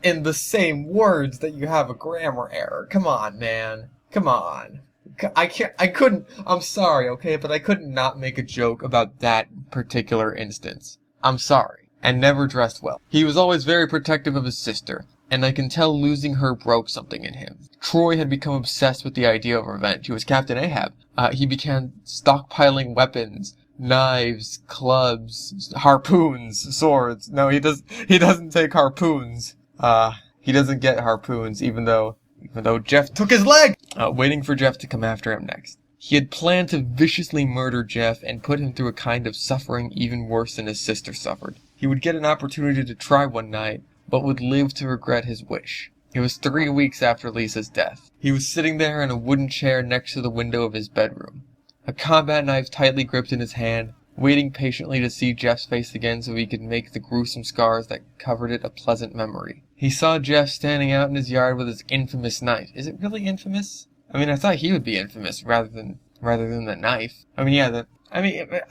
in the same words that you have a grammar error. Come on, man. Come on. I'm sorry, okay, but I couldn't not make a joke about that particular instance. I'm sorry. And never dressed well. He was always very protective of his sister, and I can tell losing her broke something in him. Troy had become obsessed with the idea of revenge. He was Captain Ahab. He began stockpiling weapons, knives, clubs, harpoons, swords. No, he doesn't take harpoons. He doesn't get harpoons, even though Jeff took his leg! Waiting for Jeff to come after him next. He had planned to viciously murder Jeff and put him through a kind of suffering even worse than his sister suffered. He would get an opportunity to try one night, but would live to regret his wish. It was 3 weeks after Lisa's death. He was sitting there in a wooden chair next to the window of his bedroom, a combat knife tightly gripped in his hand, waiting patiently to see Jeff's face again so he could make the gruesome scars that covered it a pleasant memory. He saw Jeff standing out in his yard with his infamous knife. Is it really infamous? I mean, I thought he would be infamous rather than the knife.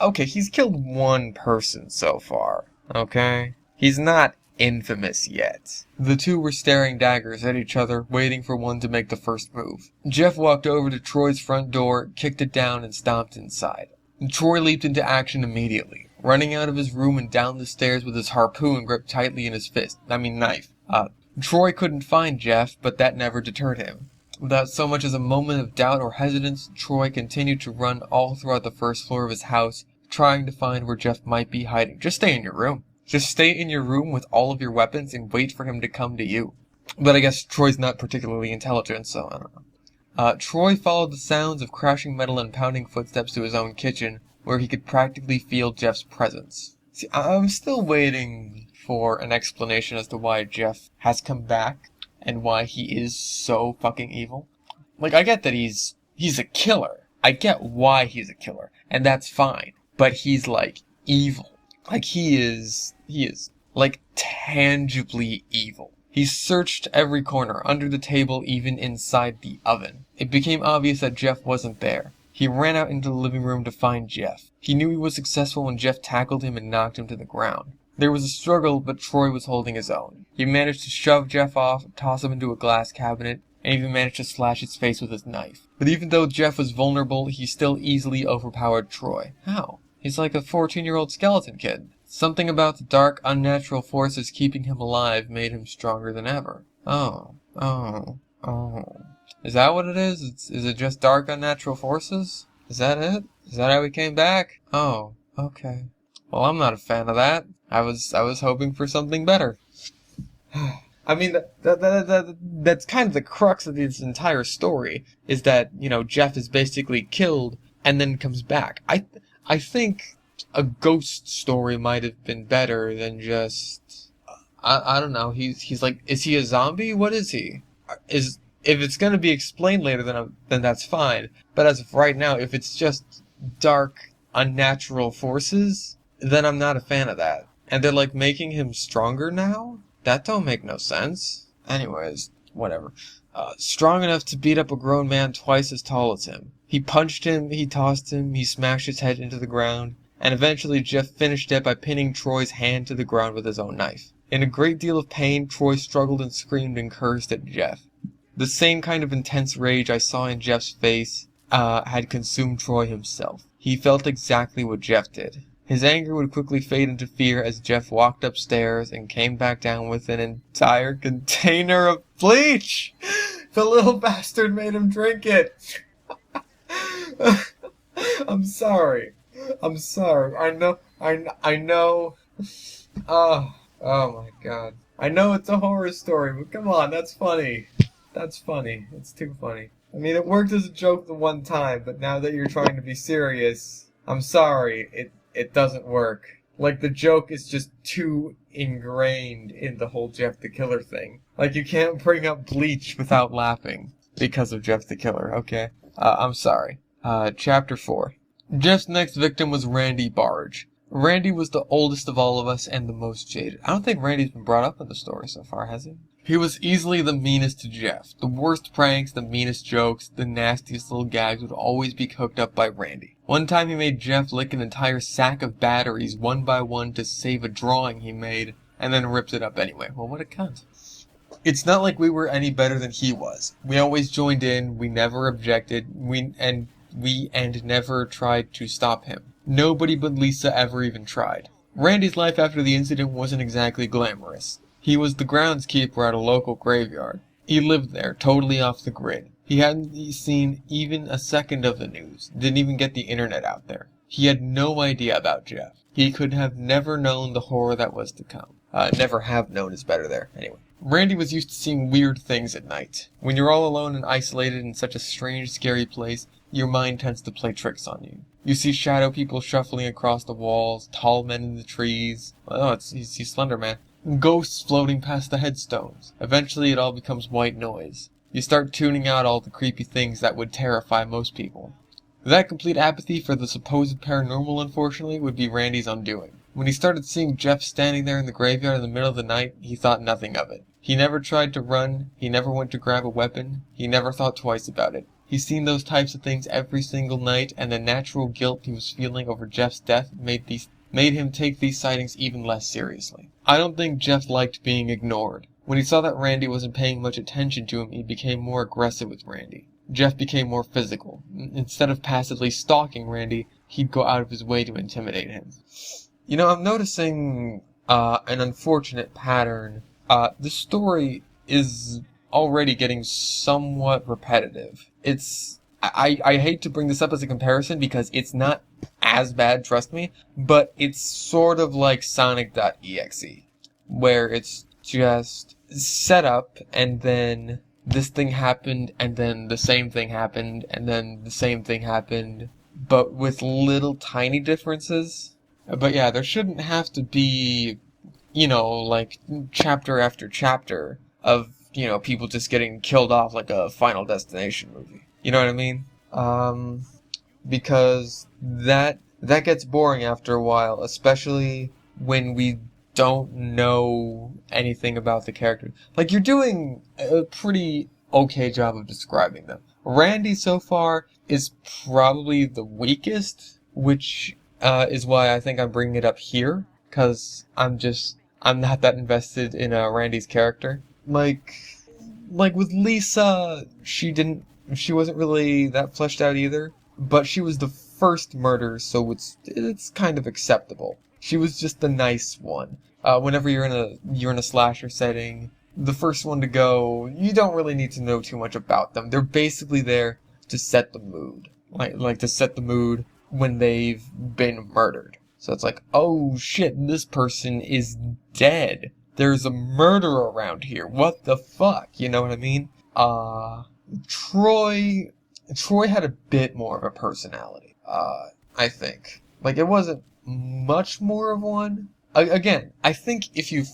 Okay, he's killed one person so far. Okay? He's not infamous yet. The two were staring daggers at each other, waiting for one to make the first move. Jeff walked over to Troy's front door, kicked it down, and stomped inside. Troy leaped into action immediately, running out of his room and down the stairs with his harpoon gripped tightly in his knife. Troy couldn't find Jeff, but that never deterred him. Without so much as a moment of doubt or hesitance, Troy continued to run all throughout the first floor of his house, trying to find where Jeff might be hiding. Just stay in your room. Just stay in your room with all of your weapons and wait for him to come to you. But I guess Troy's not particularly intelligent, so I don't know. Troy followed the sounds of crashing metal and pounding footsteps to his own kitchen, where he could practically feel Jeff's presence. See, I'm still waiting for an explanation as to why Jeff has come back and why he is so fucking evil. Like, I get that he's a killer. I get why he's a killer, and that's fine. But he's, like, evil. Like, he is, like, tangibly evil. He searched every corner, under the table, even inside the oven. It became obvious that Jeff wasn't there. He ran out into the living room to find Jeff. He knew he was successful when Jeff tackled him and knocked him to the ground. There was a struggle, but Troy was holding his own. He managed to shove Jeff off, toss him into a glass cabinet, and even managed to slash his face with his knife. But even though Jeff was vulnerable, he still easily overpowered Troy. How? He's like a 14-year-old skeleton kid. Something about the dark, unnatural forces keeping him alive made him stronger than ever. Oh. Is that what it is? Is it just dark, unnatural forces? Is that it? Is that how he came back? Oh, okay. Well, I'm not a fan of that. I was hoping for something better. I mean, that's kind of the crux of this entire story, is that, Jeff is basically killed and then comes back. I think a ghost story might have been better than just, I don't know, he's like, is he a zombie? What is he? If it's gonna be explained later, then that's fine. But as of right now, if it's just dark, unnatural forces, then I'm not a fan of that. And they're like making him stronger now? That don't make no sense. Anyways, whatever. Strong enough to beat up a grown man twice as tall as him. He punched him, he tossed him, he smashed his head into the ground, and eventually Jeff finished it by pinning Troy's hand to the ground with his own knife. In a great deal of pain, Troy struggled and screamed and cursed at Jeff. The same kind of intense rage I saw in Jeff's face had consumed Troy himself. He felt exactly what Jeff did. His anger would quickly fade into fear as Jeff walked upstairs and came back down with an entire container of bleach. The little bastard made him drink it. I'm sorry. I know. Oh my God. I know it's a horror story, but come on, that's funny. That's funny. It's too funny. I mean, it worked as a joke the one time, but now that you're trying to be serious, I'm sorry, it doesn't work. Like, the joke is just too ingrained in the whole Jeff the Killer thing. Like, you can't bring up Bleach without laughing because of Jeff the Killer, okay? I'm sorry. Chapter 4. Jeff's next victim was Randy Barge. Randy was the oldest of all of us and the most jaded. I don't think Randy's been brought up in the story so far, has he? He was easily the meanest to Jeff. The worst pranks, the meanest jokes, the nastiest little gags would always be cooked up by Randy. One time he made Jeff lick an entire sack of batteries one by one to save a drawing he made, and then ripped it up anyway. Well, what a cunt. It's not like we were any better than he was. We always joined in, we never objected, we never tried to stop him. Nobody but Lisa ever even tried. Randy's life after the incident wasn't exactly glamorous. He was the groundskeeper at a local graveyard. He lived there, totally off the grid. He hadn't seen even a second of the news, didn't even get the internet out there. He had no idea about Jeff. He could have never known the horror that was to come. Never have known is better there, anyway. Randy was used to seeing weird things at night. When you're all alone and isolated in such a strange, scary place, your mind tends to play tricks on you. You see shadow people shuffling across the walls, tall men in the trees. He's Slender Man. Ghosts floating past the headstones. Eventually it all becomes white noise. You start tuning out all the creepy things that would terrify most people. That complete apathy for the supposed paranormal, unfortunately, would be Randy's undoing. When he started seeing Jeff standing there in the graveyard in the middle of the night, he thought nothing of it. He never tried to run, he never went to grab a weapon, he never thought twice about it. He's seen those types of things every single night, and the natural guilt he was feeling over Jeff's death made him take these sightings even less seriously. I don't think Jeff liked being ignored. When he saw that Randy wasn't paying much attention to him, he became more aggressive with Randy. Jeff became more physical. Instead of passively stalking Randy, he'd go out of his way to intimidate him. I'm noticing an unfortunate pattern. The story is already getting somewhat repetitive. I hate to bring this up as a comparison because it's not as bad, trust me, but it's sort of like Sonic.exe, where it's just set up and then this thing happened and then the same thing happened and then the same thing happened, but with little tiny differences. But yeah, there shouldn't have to be, like chapter after chapter of, people just getting killed off like a Final Destination movie. You know what I mean? Because that gets boring after a while, especially when we don't know anything about the characters. Like, you're doing a pretty okay job of describing them. Randy so far is probably the weakest, which is why I think I'm bringing it up here, because I'm not that invested in Randy's character. Like with Lisa, she wasn't really that fleshed out either, but she was the first murder, so it's kind of acceptable. She was just the nice one. Whenever you're in a slasher setting, the first one to go, you don't really need to know too much about them. They're basically there to set the mood. Like to set the mood when they've been murdered. So it's like, oh shit, this person is dead. There's a murder around here. What the fuck? You know what I mean? Troy had a bit more of a personality. I think. Like, it wasn't much more of one. Again, I think if you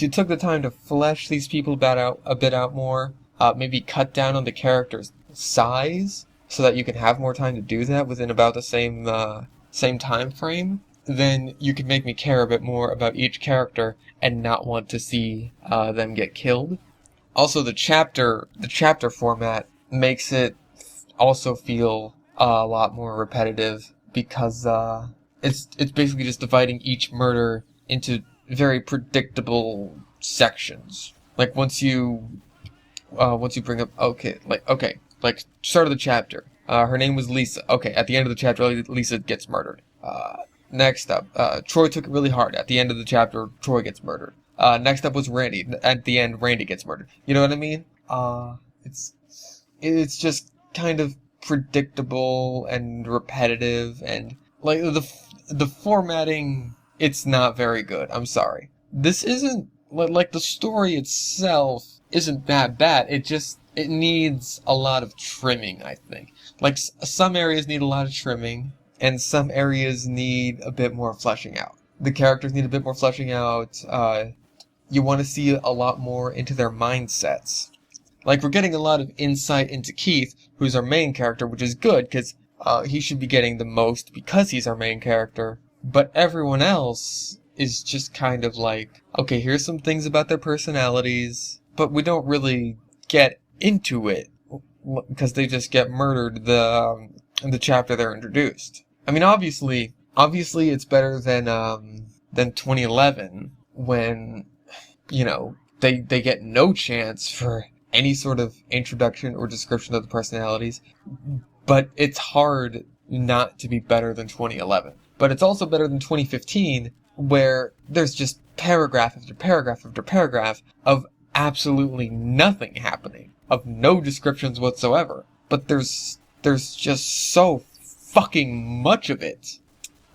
took the time to flesh these people a bit out more, maybe cut down on the character's size so that you can have more time to do that within about the same time frame, then you could make me care a bit more about each character and not want to see them get killed. Also, the chapter format makes it also feel a lot more repetitive because it's basically just dividing each murder into very predictable sections. Like once you bring up like start of the chapter. Her name was Lisa. Okay, at the end of the chapter, Lisa gets murdered. Next up, Troy took it really hard. At the end of the chapter, Troy gets murdered. Next up was Randy. At the end, Randy gets murdered. You know what I mean? It's just kind of predictable and repetitive, and like the formatting, it's not very good. I'm sorry. This isn't like the story itself isn't that bad. It needs a lot of trimming, I think. Like some areas need a lot of trimming, and some areas need a bit more fleshing out. The characters need a bit more fleshing out. You want to see a lot more into their mindsets. Like, we're getting a lot of insight into Keith, who's our main character, which is good, because he should be getting the most because he's our main character. But everyone else is just kind of like, okay, here's some things about their personalities, but we don't really get into it, because they just get murdered in the chapter they're introduced. I mean, obviously it's better than 2011, when, you know, they get no chance for any sort of introduction or description of the personalities, but it's hard not to be better than 2011. But it's also better than 2015, where there's just paragraph after paragraph after paragraph of absolutely nothing happening, of no descriptions whatsoever. But there's just so fucking much of it.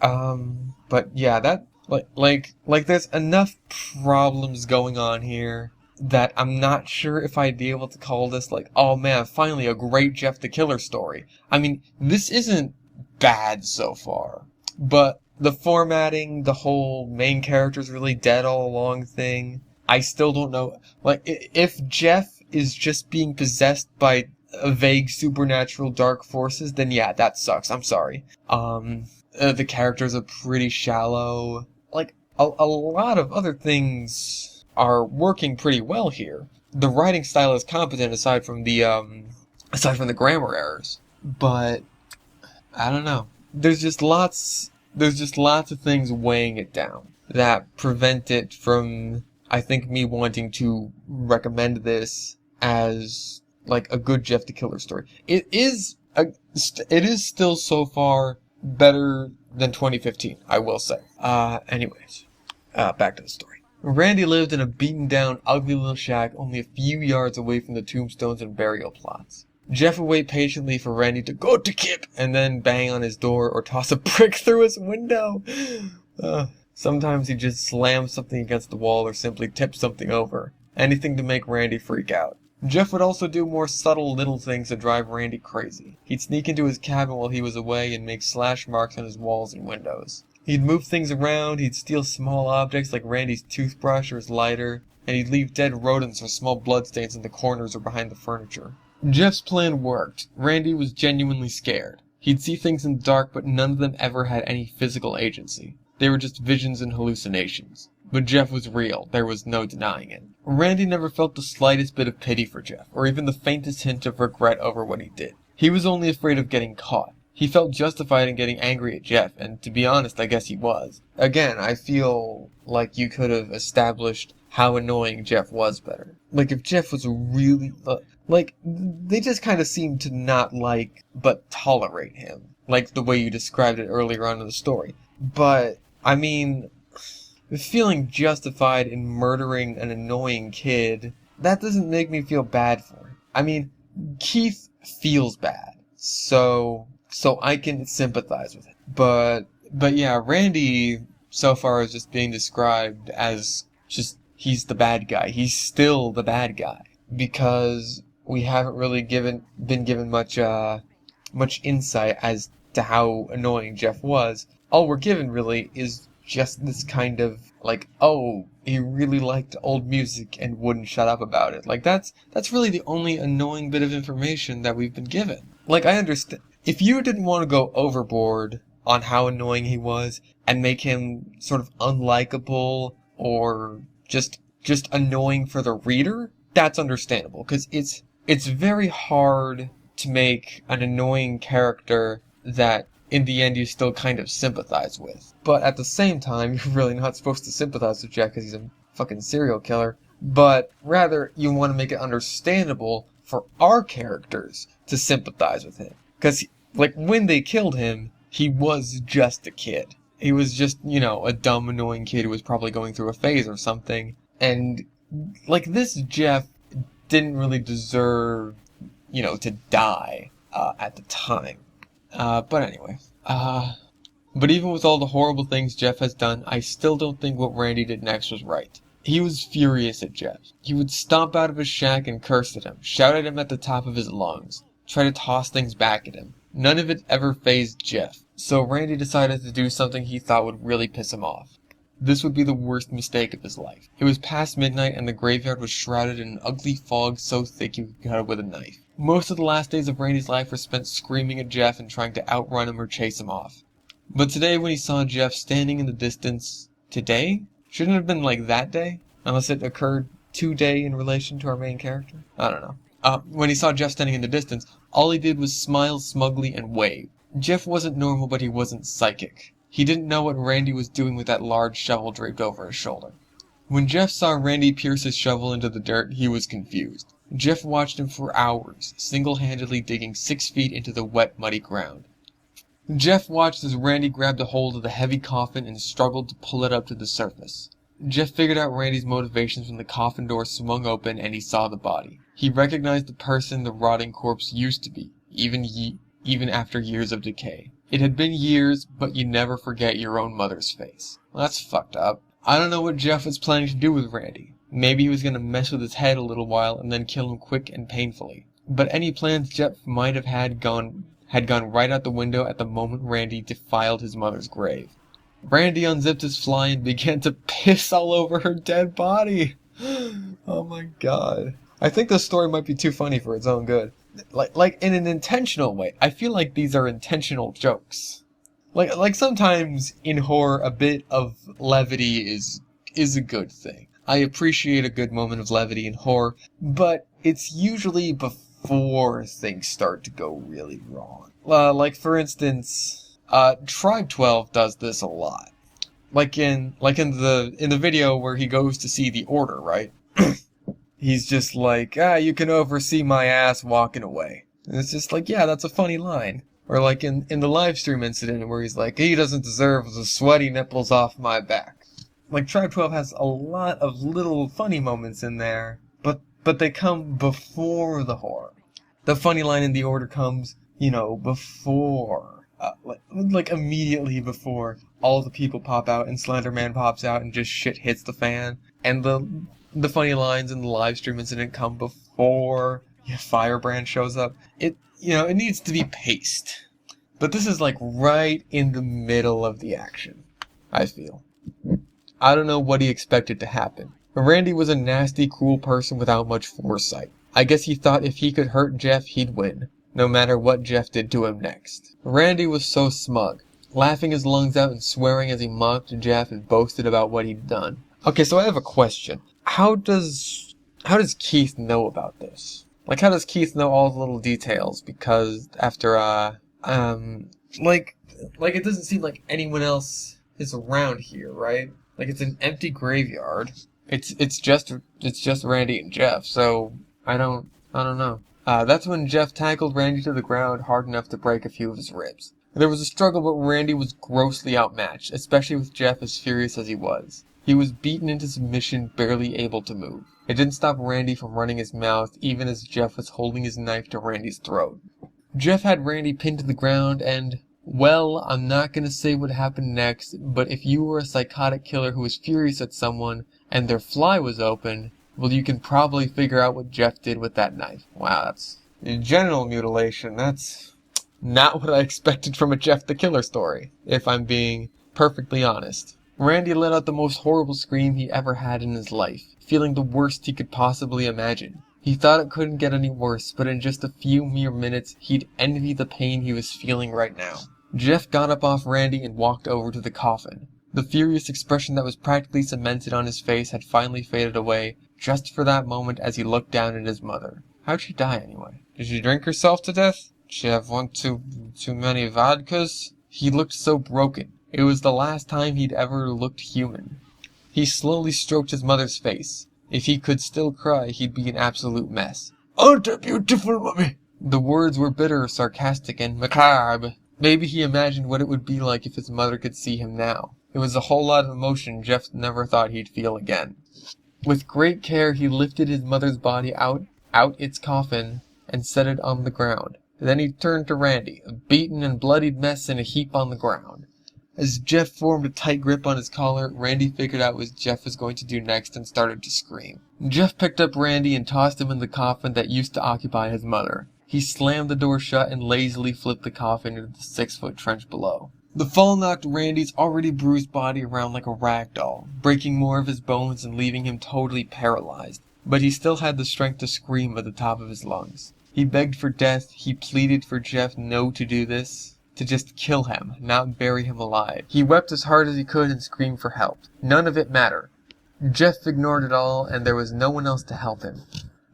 But yeah, that like there's enough problems going on here that I'm not sure if I'd be able to call this like, oh man, finally a great Jeff the Killer story. I mean, this isn't bad so far, but the formatting, the whole main character's really dead all along thing, I still don't know. Like, if Jeff is just being possessed by vague supernatural dark forces, then yeah, that sucks. I'm sorry. The characters are pretty shallow. Like, a lot of other things are working pretty well here. The writing style is competent aside from the grammar errors. But I don't know. There's just lots of things weighing it down that prevent it from, I think, me wanting to recommend this as like a good Jeff the Killer story. It is still so far better than 2015, I will say. Anyways, back to the story. Randy lived in a beaten-down, ugly little shack only a few yards away from the tombstones and burial plots. Jeff would wait patiently for Randy to go to Kip and then bang on his door or toss a brick through his window. Sometimes he'd just slam something against the wall or simply tip something over. Anything to make Randy freak out. Jeff would also do more subtle little things to drive Randy crazy. He'd sneak into his cabin while he was away and make slash marks on his walls and windows. He'd move things around, he'd steal small objects like Randy's toothbrush or his lighter, and he'd leave dead rodents or small bloodstains in the corners or behind the furniture. Jeff's plan worked. Randy was genuinely scared. He'd see things in the dark, but none of them ever had any physical agency. They were just visions and hallucinations. But Jeff was real. There was no denying it. Randy never felt the slightest bit of pity for Jeff, or even the faintest hint of regret over what he did. He was only afraid of getting caught. He felt justified in getting angry at Jeff, and to be honest, I guess he was. Again, I feel like you could have established how annoying Jeff was better. Like, if Jeff was really... Like, they just kind of seem to not like, but tolerate him. Like the way you described it earlier on in the story. But, I mean, feeling justified in murdering an annoying kid, that doesn't make me feel bad for him. I mean, Keith feels bad, so I can sympathize with it. But yeah, Randy so far is just being described as just he's the bad guy. He's still the bad guy because we haven't really been given much insight as to how annoying Jeff was. All we're given really is just this kind of like, oh, he really liked old music and wouldn't shut up about it. Like that's really the only annoying bit of information that we've been given. Like I understand if you didn't want to go overboard on how annoying he was and make him sort of unlikable or just annoying for the reader, that's understandable because it's very hard to make an annoying character that in the end you still kind of sympathize with. But at the same time, you're really not supposed to sympathize with Jack because he's a fucking serial killer. But rather, you want to make it understandable for our characters to sympathize with him. Because, like, when they killed him, he was just a kid. He was just, a dumb, annoying kid who was probably going through a phase or something. And, like, this Jeff didn't really deserve, to die at the time. But anyway. But even with all the horrible things Jeff has done, I still don't think what Randy did next was right. He was furious at Jeff. He would stomp out of his shack and curse at him, shout at him at the top of his lungs, try to toss things back at him. None of it ever fazed Jeff, so Randy decided to do something he thought would really piss him off. This would be the worst mistake of his life. It was past midnight and the graveyard was shrouded in an ugly fog so thick you could cut it with a knife. Most of the last days of Randy's life were spent screaming at Jeff and trying to outrun him or chase him off. But today when he saw Jeff standing in the distance... Today? Shouldn't it have been like that day? Unless it occurred today in relation to our main character? I don't know. When he saw Jeff standing in the distance, all he did was smile smugly and wave. Jeff wasn't normal, but he wasn't psychic. He didn't know what Randy was doing with that large shovel draped over his shoulder. When Jeff saw Randy pierce his shovel into the dirt, he was confused. Jeff watched him for hours, single-handedly digging 6 feet into the wet, muddy ground. Jeff watched as Randy grabbed a hold of the heavy coffin and struggled to pull it up to the surface. Jeff figured out Randy's motivations when the coffin door swung open and he saw the body. He recognized the person the rotting corpse used to be, even after years of decay. It had been years, but you never forget your own mother's face. Well, that's fucked up. I don't know what Jeff was planning to do with Randy. Maybe he was going to mess with his head a little while and then kill him quick and painfully. But any plans Jeff might have had gone right out the window at the moment Randy defiled his mother's grave. Randy unzipped his fly and began to piss all over her dead body. Oh my god. I think this story might be too funny for its own good. Like in an intentional way. I feel like these are intentional jokes. Like sometimes in horror a bit of levity is a good thing. I appreciate a good moment of levity in horror, but it's usually before things start to go really wrong. Like for instance, Tribe 12 does this a lot. Like in the video where he goes to see the Order, right? He's just like, you can oversee my ass walking away. And it's just like, yeah, that's a funny line. Or like in the live stream incident where he's like, he doesn't deserve the sweaty nipples off my back. Like Tribe 12 has a lot of little funny moments in there, but they come before the horror. The funny line in the Order comes, before, like immediately before all the people pop out and Slender Man pops out and just shit hits the fan. And the funny lines in the live stream incident come before Firebrand shows up. It needs to be paced. But this is like right in the middle of the action, I feel. I don't know what he expected to happen. Randy was a nasty, cruel person without much foresight. I guess he thought if he could hurt Jeff, he'd win, no matter what Jeff did to him next. Randy was so smug, laughing his lungs out and swearing as he mocked Jeff and boasted about what he'd done. Okay, so I have a question. How does Keith know about this? Like, how does Keith know all the little details? Because after, like it doesn't seem like anyone else is around here, right? Like, it's an empty graveyard. It's just Randy and Jeff, so I don't I don't know. That's when Jeff tackled Randy to the ground hard enough to break a few of his ribs. There was a struggle, but Randy was grossly outmatched, especially with Jeff as furious as he was. He was beaten into submission, barely able to move. It didn't stop Randy from running his mouth, even as Jeff was holding his knife to Randy's throat. Jeff had Randy pinned to the ground and, well, I'm not gonna say what happened next, but if you were a psychotic killer who was furious at someone and their fly was open, well, you can probably figure out what Jeff did with that knife. Wow, that's genital mutilation. That's not what I expected from a Jeff the Killer story, if I'm being perfectly honest. Randy let out the most horrible scream he ever had in his life, feeling the worst he could possibly imagine. He thought it couldn't get any worse, but in just a few mere minutes, he'd envy the pain he was feeling right now. Jeff got up off Randy and walked over to the coffin. The furious expression that was practically cemented on his face had finally faded away, just for that moment as he looked down at his mother. How'd she die anyway? Did she drink herself to death? Did she have one too many vodkas? He looked so broken. It was the last time he'd ever looked human. He slowly stroked his mother's face. If he could still cry, he'd be an absolute mess. "Aren't I beautiful, Mummy?" The words were bitter, sarcastic, and macabre. Maybe he imagined what it would be like if his mother could see him now. It was a whole lot of emotion Jeff never thought he'd feel again. With great care, he lifted his mother's body out its coffin and set it on the ground. Then he turned to Randy, a beaten and bloodied mess in a heap on the ground. As Jeff formed a tight grip on his collar, Randy figured out what Jeff was going to do next and started to scream. Jeff picked up Randy and tossed him in the coffin that used to occupy his mother. He slammed the door shut and lazily flipped the coffin into the 6-foot trench below. The fall knocked Randy's already bruised body around like a rag doll, breaking more of his bones and leaving him totally paralyzed. But he still had the strength to scream at the top of his lungs. He begged for death. He pleaded for Jeff to do this, to just kill him, not bury him alive. He wept as hard as he could and screamed for help. None of it mattered. Jeff ignored it all, and there was no one else to help him.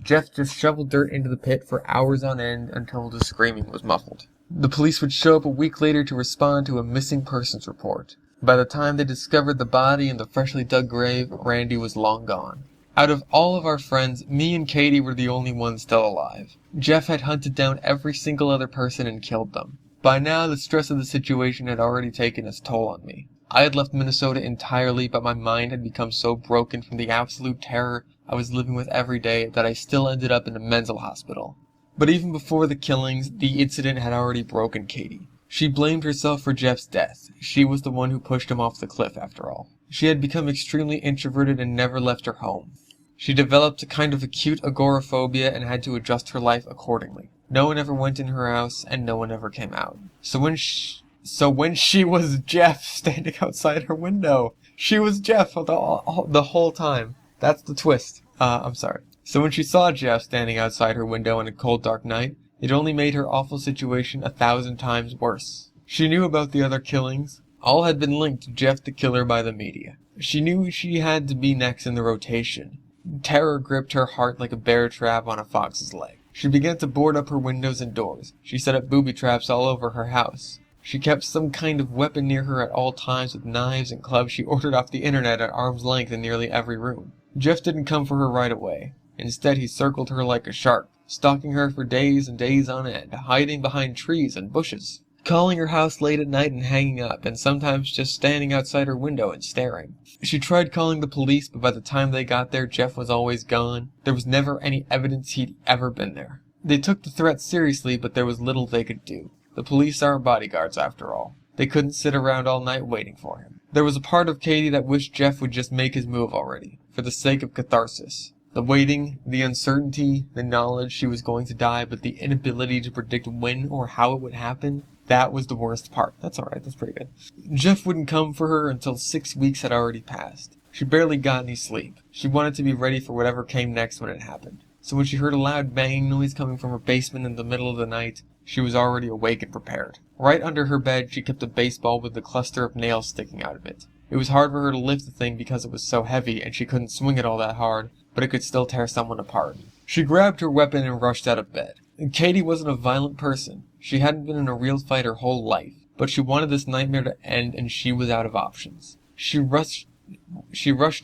Jeff just shoveled dirt into the pit for hours on end until the screaming was muffled. The police would show up a week later to respond to a missing persons report. By the time they discovered the body in the freshly dug grave, Randy was long gone. Out of all of our friends, me and Katie were the only ones still alive. Jeff had hunted down every single other person and killed them. By now, the stress of the situation had already taken its toll on me. I had left Minnesota entirely, but my mind had become so broken from the absolute terror I was living with every day that I still ended up in a mental hospital. But even before the killings, the incident had already broken Katie. She blamed herself for Jeff's death. She was the one who pushed him off the cliff, after all. She had become extremely introverted and never left her home. She developed a kind of acute agoraphobia and had to adjust her life accordingly. No one ever went in her house, and no one ever came out. So when she was Jeff standing outside her window, she was Jeff the whole time. That's the twist. I'm sorry. So when she saw Jeff standing outside her window on a cold, dark night, it only made her awful situation 1,000 times worse. She knew about the other killings. All had been linked to Jeff the Killer by the media. She knew she had to be next in the rotation. Terror gripped her heart like a bear trap on a fox's leg. She began to board up her windows and doors. She set up booby traps all over her house. She kept some kind of weapon near her at all times with knives and clubs she ordered off the internet at arm's length in nearly every room. Jeff didn't come for her right away. Instead, he circled her like a shark, stalking her for days and days on end, hiding behind trees and bushes, calling her house late at night and hanging up, and sometimes just standing outside her window and staring. She tried calling the police, but by the time they got there, Jeff was always gone. There was never any evidence he'd ever been there. They took the threat seriously, but there was little they could do. The police aren't bodyguards, after all. They couldn't sit around all night waiting for him. There was a part of Katie that wished Jeff would just make his move already, for the sake of catharsis. The waiting, the uncertainty, the knowledge she was going to die, but the inability to predict when or how it would happen, that was the worst part. That's alright, that's pretty good. Jeff wouldn't come for her until 6 weeks had already passed. She barely got any sleep. She wanted to be ready for whatever came next when it happened. So when she heard a loud banging noise coming from her basement in the middle of the night, she was already awake and prepared. Right under her bed, she kept a baseball with a cluster of nails sticking out of it. It was hard for her to lift the thing because it was so heavy and she couldn't swing it all that hard, but it could still tear someone apart. She grabbed her weapon and rushed out of bed. Katie wasn't a violent person. She hadn't been in a real fight her whole life, but she wanted this nightmare to end and she was out of options. She rushed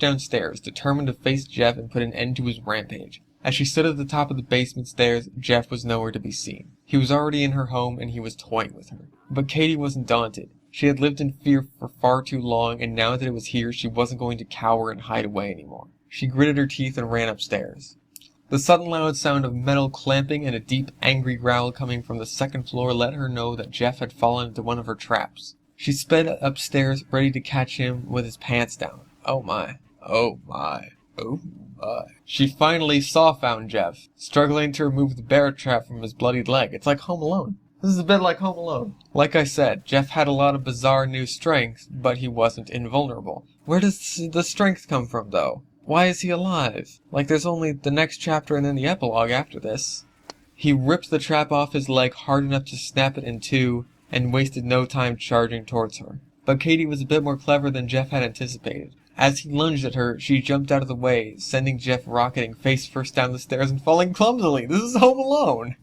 downstairs, determined to face Jeff and put an end to his rampage. As she stood at the top of the basement stairs, Jeff was nowhere to be seen. He was already in her home and he was toying with her. But Katie wasn't daunted. She had lived in fear for far too long, and now that it was here, she wasn't going to cower and hide away anymore. She gritted her teeth and ran upstairs. The sudden loud sound of metal clamping and a deep, angry growl coming from the second floor let her know that Jeff had fallen into one of her traps. She sped upstairs, ready to catch him with his pants down. Oh my. Oh my. Oh my. She finally found Jeff, struggling to remove the bear trap from his bloodied leg. It's like Home Alone. This is a bit like Home Alone. Like I said, Jeff had a lot of bizarre new strength, but he wasn't invulnerable. Where does the strength come from, though? Why is he alive? Like, there's only the next chapter and then the epilogue after this. He ripped the trap off his leg hard enough to snap it in two, and wasted no time charging towards her. But Katie was a bit more clever than Jeff had anticipated. As he lunged at her, she jumped out of the way, sending Jeff rocketing face first down the stairs and falling clumsily. This is Home Alone!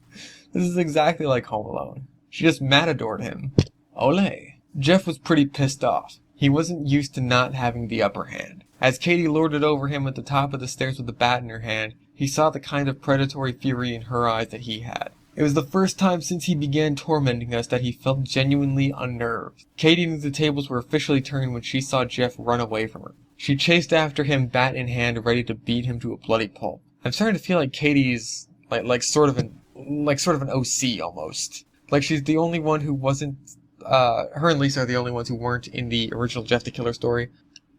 This is exactly like Home Alone. She just matadored him. Olé. Jeff was pretty pissed off. He wasn't used to not having the upper hand. As Katie lorded over him at the top of the stairs with the bat in her hand, he saw the kind of predatory fury in her eyes that he had. It was the first time since he began tormenting us that he felt genuinely unnerved. Katie knew the tables were officially turned when she saw Jeff run away from her. She chased after him, bat in hand, ready to beat him to a bloody pulp. I'm starting to feel like Katie's like sort of an OC almost. Like she's the only one who wasn't. Her and Lisa are the only ones who weren't in the original Jeff the Killer story,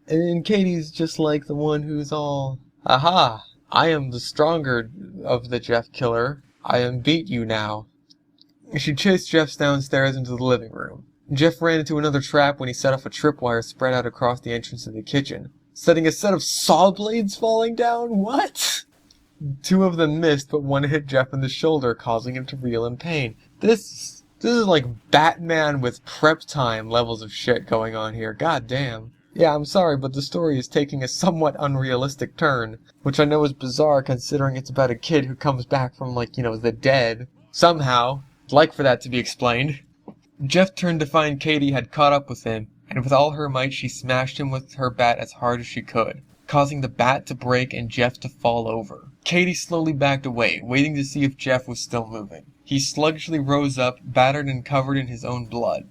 and Katie's just like the one who's all, aha! I am the stronger of the Jeff Killer. I unbeat you now. She chased Jeff downstairs into the living room. Jeff ran into another trap when he set off a tripwire spread out across the entrance of the kitchen, setting a set of saw blades falling down. What? Two of them missed, but one hit Jeff in the shoulder, causing him to reel in pain. This is like Batman with prep time levels of shit going on here. God damn. Yeah, I'm sorry, but the story is taking a somewhat unrealistic turn, which I know is bizarre considering it's about a kid who comes back from, the dead. Somehow. I'd like for that to be explained. Jeff turned to find Katie had caught up with him, and with all her might she smashed him with her bat as hard as she could, causing the bat to break and Jeff to fall over. Katie slowly backed away, waiting to see if Jeff was still moving. He sluggishly rose up, battered and covered in his own blood.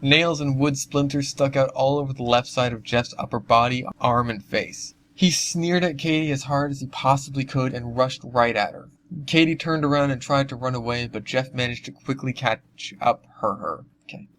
Nails and wood splinters stuck out all over the left side of Jeff's upper body, arm, and face. He sneered at Katie as hard as he possibly could and rushed right at her. Katie turned around and tried to run away, but Jeff managed to quickly catch up her.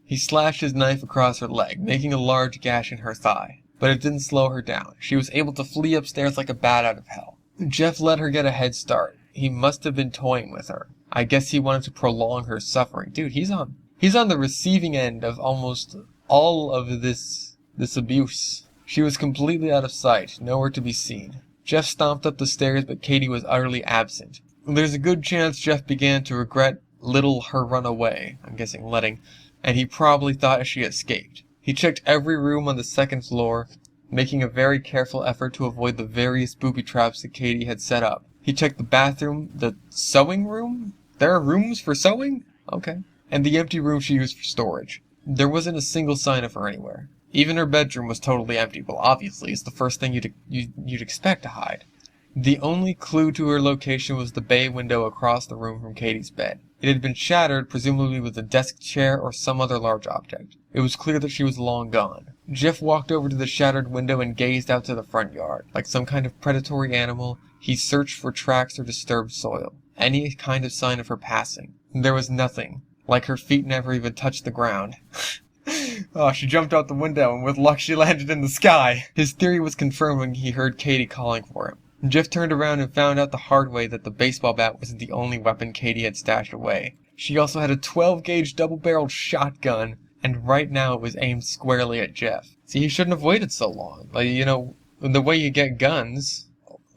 He slashed his knife across her leg, making a large gash in her thigh. But it didn't slow her down. She was able to flee upstairs like a bat out of hell. Jeff let her get a head start. He must have been toying with her. I guess he wanted to prolong her suffering. Dude, he's on the receiving end of almost all of this abuse. She was completely out of sight, nowhere to be seen. Jeff stomped up the stairs, but Katie was utterly absent. There's a good chance Jeff began to regret letting her run away, and he probably thought she escaped. He checked every room on the second floor, making a very careful effort to avoid the various booby traps that Katie had set up. He checked the bathroom, the sewing room? There are rooms for sewing? Okay. And the empty room she used for storage. There wasn't a single sign of her anywhere. Even her bedroom was totally empty. Well, obviously, it's the first thing you'd expect to hide. The only clue to her location was the bay window across the room from Katie's bed. It had been shattered, presumably with a desk chair or some other large object. It was clear that she was long gone. Jeff walked over to the shattered window and gazed out to the front yard. Like some kind of predatory animal, he searched for tracks or disturbed soil. Any kind of sign of her passing. There was nothing. Like her feet never even touched the ground. Oh, she jumped out the window, and with luck she landed in the sky. His theory was confirmed when he heard Katie calling for him. Jeff turned around and found out the hard way that the baseball bat wasn't the only weapon Katie had stashed away. She also had a 12-gauge double-barreled shotgun, and right now it was aimed squarely at Jeff. See, he shouldn't have waited so long. The way you get guns,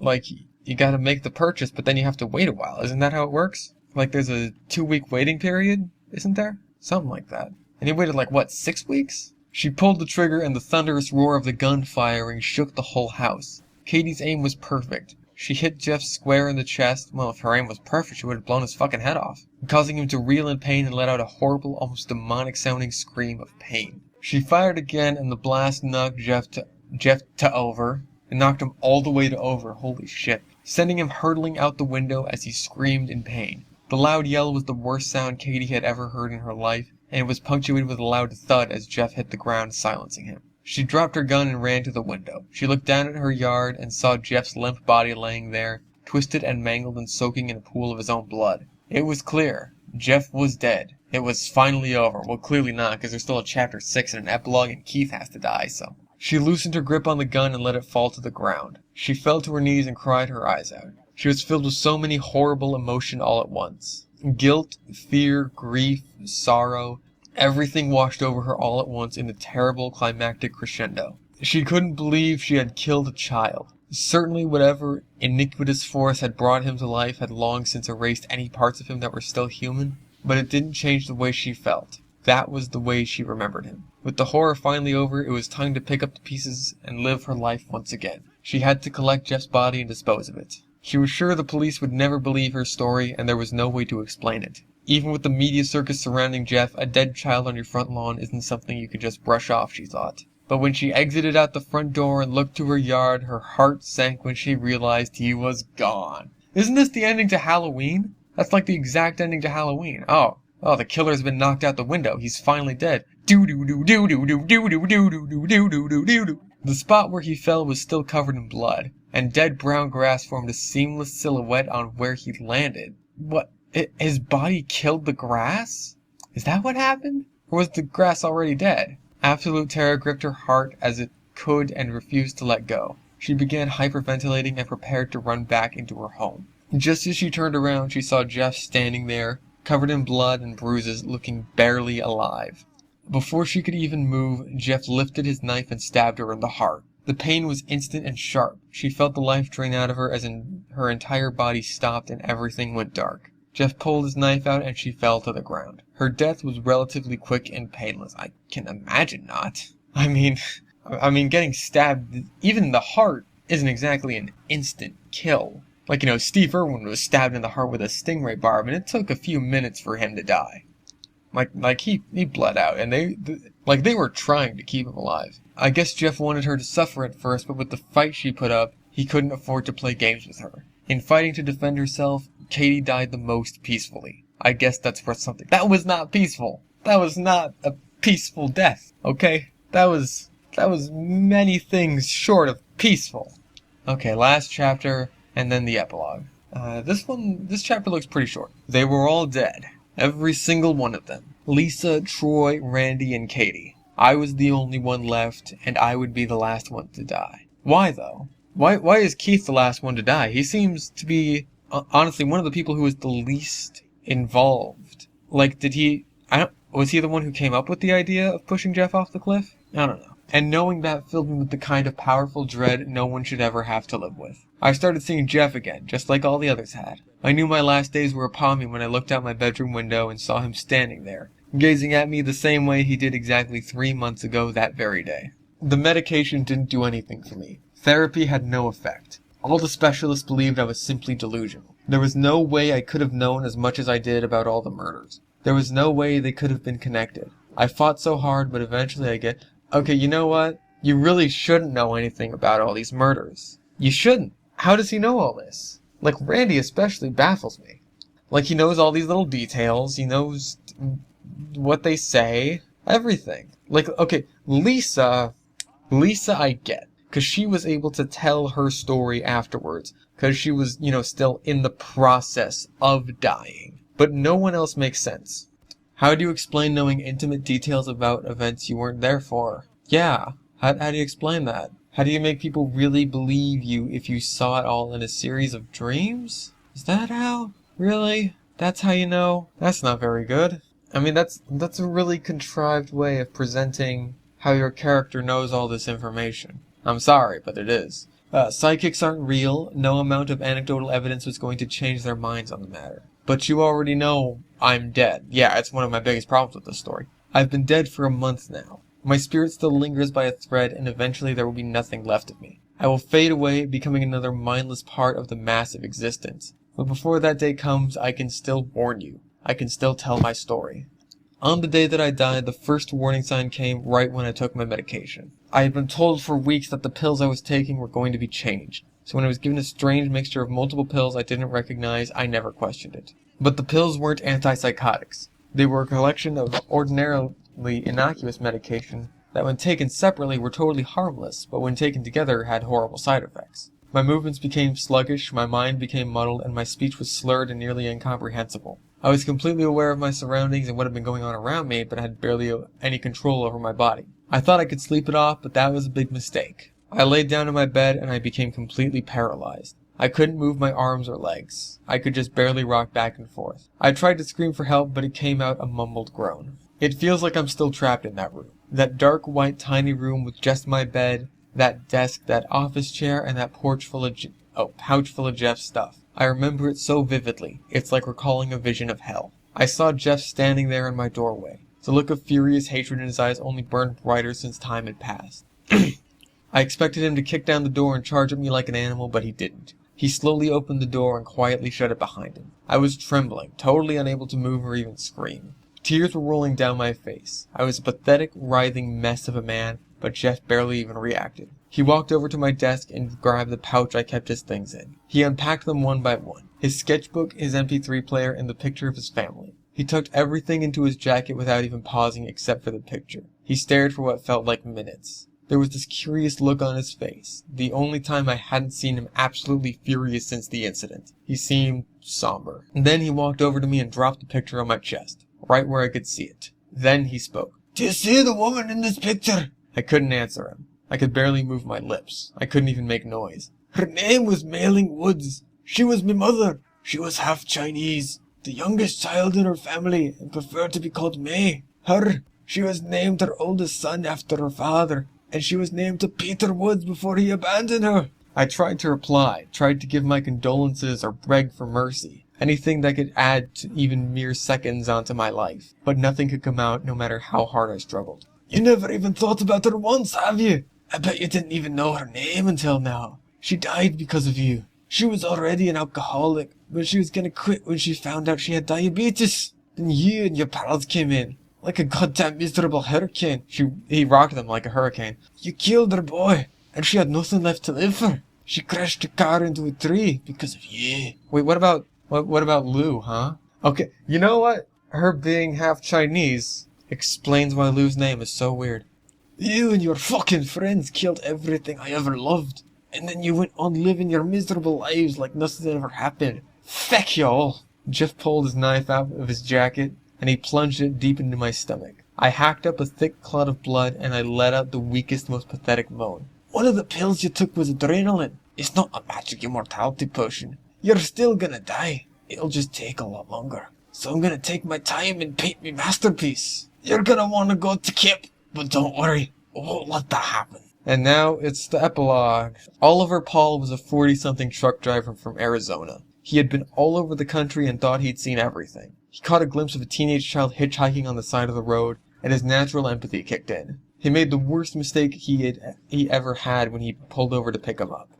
you gotta make the purchase, but then you have to wait a while. Isn't that how it works? There's a 2-week waiting period, isn't there? Something like that. And he waited 6 weeks? She pulled the trigger and the thunderous roar of the gun firing shook the whole house. Katie's aim was perfect. She hit Jeff square in the chest. Well, if her aim was perfect, she would have blown his fucking head off, causing him to reel in pain and let out a horrible, almost demonic-sounding scream of pain. She fired again, and the blast knocked Jeff to over. It knocked him all the way to over. Holy shit. sending him hurtling out the window as he screamed in pain. The loud yell was the worst sound Katie had ever heard in her life, and it was punctuated with a loud thud as Jeff hit the ground, silencing him. She dropped her gun and ran to the window. She looked down at her yard and saw Jeff's limp body laying there, twisted and mangled and soaking in a pool of his own blood. It was clear. Jeff was dead. It was finally over. Well, clearly not, because there's still a chapter 6 and an epilogue, and Keith has to die, so. She loosened her grip on the gun and let it fall to the ground. She fell to her knees and cried her eyes out. She was filled with so many horrible emotions all at once. Guilt, fear, grief, sorrow, everything washed over her all at once in a terrible climactic crescendo. She couldn't believe she had killed a child. Certainly whatever iniquitous force had brought him to life had long since erased any parts of him that were still human, but it didn't change the way she felt. That was the way she remembered him. With the horror finally over, it was time to pick up the pieces and live her life once again. She had to collect Jeff's body and dispose of it. She was sure the police would never believe her story, and there was no way to explain it. Even with the media circus surrounding Jeff, a dead child on your front lawn isn't something you could just brush off, she thought. But when she exited out the front door and looked to her yard, her heart sank when she realized he was gone. Isn't this the ending to Halloween? That's like the exact ending to Halloween. Oh, the killer's been knocked out the window. He's finally dead. Do-do-do-do-do-do-do-do-do-do-do-do-do-do. The spot where he fell was still covered in blood, and dead brown grass formed a seamless silhouette on where he landed. What? His body killed the grass? Is that what happened? Or was the grass already dead? Absolute terror gripped her heart as it could and refused to let go. She began hyperventilating and prepared to run back into her home. Just as she turned around, she saw Jeff standing there, covered in blood and bruises, looking barely alive. Before she could even move, Jeff lifted his knife and stabbed her in the heart. The pain was instant and sharp. She felt the life drain out of her as her entire body stopped and everything went dark. Jeff pulled his knife out and she fell to the ground. Her death was relatively quick and painless. I can imagine not. I mean, getting stabbed, even in the heart, isn't exactly an instant kill. Like, Steve Irwin was stabbed in the heart with a stingray barb, and it took a few minutes for him to die. Like he bled out, and they were trying to keep him alive. I guess Jeff wanted her to suffer at first, but with the fight she put up, he couldn't afford to play games with her. In fighting to defend herself, Katie died the most peacefully. I guess that's worth something. That was not peaceful. That was not a peaceful death, okay? That was many things short of peaceful. Okay, last chapter, and then the epilogue. This chapter looks pretty short. They were all dead. Every single one of them. Lisa, Troy, Randy, and Katie. I was the only one left, and I would be the last one to die. Why, though? Why is Keith the last one to die? He seems to be, honestly, one of the people who is the least involved. Like, was he the one who came up with the idea of pushing Jeff off the cliff? I don't know. And knowing that filled me with the kind of powerful dread no one should ever have to live with. I started seeing Jeff again, just like all the others had. I knew my last days were upon me when I looked out my bedroom window and saw him standing there, gazing at me the same way he did exactly 3 months ago that very day. The medication didn't do anything for me. Therapy had no effect. All the specialists believed I was simply delusional. There was no way I could have known as much as I did about all the murders. There was no way they could have been connected. I fought so hard, but eventually I get, okay, you know what? You really shouldn't know anything about all these murders. You shouldn't. How does he know all this? Like, Randy especially baffles me. Like, he knows all these little details. He knows what they say. Everything. Like, okay, Lisa I get. Because she was able to tell her story afterwards. Because she was, still in the process of dying. But no one else makes sense. How do you explain knowing intimate details about events you weren't there for? Yeah, how do you explain that? How do you make people really believe you if you saw it all in a series of dreams? Is that how? Really? That's how you know? That's not very good. I mean, that's a really contrived way of presenting how your character knows all this information. I'm sorry, but it is. Psychics aren't real. No amount of anecdotal evidence was going to change their minds on the matter. But you already know I'm dead. Yeah, it's one of my biggest problems with this story. I've been dead for a month now. My spirit still lingers by a thread, and eventually there will be nothing left of me. I will fade away, becoming another mindless part of the massive existence. But before that day comes, I can still warn you. I can still tell my story. On the day that I died, the first warning sign came right when I took my medication. I had been told for weeks that the pills I was taking were going to be changed, so when I was given a strange mixture of multiple pills I didn't recognize, I never questioned it. But the pills weren't antipsychotics. They were a collection of ordinarily innocuous medication that when taken separately were totally harmless, but when taken together had horrible side effects. My movements became sluggish, my mind became muddled, and my speech was slurred and nearly incomprehensible. I was completely aware of my surroundings and what had been going on around me, but had barely any control over my body. I thought I could sleep it off, but that was a big mistake. I laid down in my bed and I became completely paralyzed. I couldn't move my arms or legs. I could just barely rock back and forth. I tried to scream for help, but it came out a mumbled groan. It feels like I'm still trapped in that room. That dark, white, tiny room with just my bed, that desk, that office chair, and that pouch full of Jeff's stuff. I remember it so vividly. It's like recalling a vision of hell. I saw Jeff standing there in my doorway. The look of furious hatred in his eyes only burned brighter since time had passed. I expected him to kick down the door and charge at me like an animal, but he didn't. He slowly opened the door and quietly shut it behind him. I was trembling, totally unable to move or even scream. Tears were rolling down my face. I was a pathetic, writhing mess of a man, but Jeff barely even reacted. He walked over to my desk and grabbed the pouch I kept his things in. He unpacked them one by one. His sketchbook, his MP3 player, and the picture of his family. He tucked everything into his jacket without even pausing except for the picture. He stared for what felt like minutes. There was this curious look on his face, the only time I hadn't seen him absolutely furious since the incident. He seemed somber. And then he walked over to me and dropped the picture on my chest, right where I could see it. Then he spoke. "Do you see the woman in this picture?" I couldn't answer him. I could barely move my lips. I couldn't even make noise. "Her name was Mailing Woods. She was my mother. She was half Chinese, the youngest child in her family, and preferred to be called May. She was named her oldest son after her father, and she was named to Peter Woods before he abandoned her." I tried to reply, tried to give my condolences or beg for mercy, anything that could add to even mere seconds onto my life, but nothing could come out no matter how hard I struggled. "You never even thought about her once, have you? I bet you didn't even know her name until now. She died because of you. She was already an alcoholic, but she was gonna quit when she found out she had diabetes. Then you and your pals came in, like a goddamn miserable hurricane." He rocked them like a hurricane. "You killed her boy, and she had nothing left to live for. She crashed her car into a tree because of you." Wait, what about Lou, huh? Okay, you know what? Her being half Chinese explains why Lou's name is so weird. "You and your fucking friends killed everything I ever loved, and then you went on living your miserable lives like nothing ever happened. Feck y'all." Jeff pulled his knife out of his jacket, and he plunged it deep into my stomach. I hacked up a thick clot of blood, and I let out the weakest, most pathetic moan. "One of the pills you took was adrenaline. It's not a magic immortality potion. You're still gonna die. It'll just take a lot longer. So I'm gonna take my time and paint me masterpiece. You're gonna wanna go to Kip, but don't worry, I won't let that happen." And now it's the epilogue. Oliver Paul was a 40-something truck driver from Arizona. He had been all over the country and thought he'd seen everything. He caught a glimpse of a teenage child hitchhiking on the side of the road, and his natural empathy kicked in. He made the worst mistake he ever had when he pulled over to pick him up.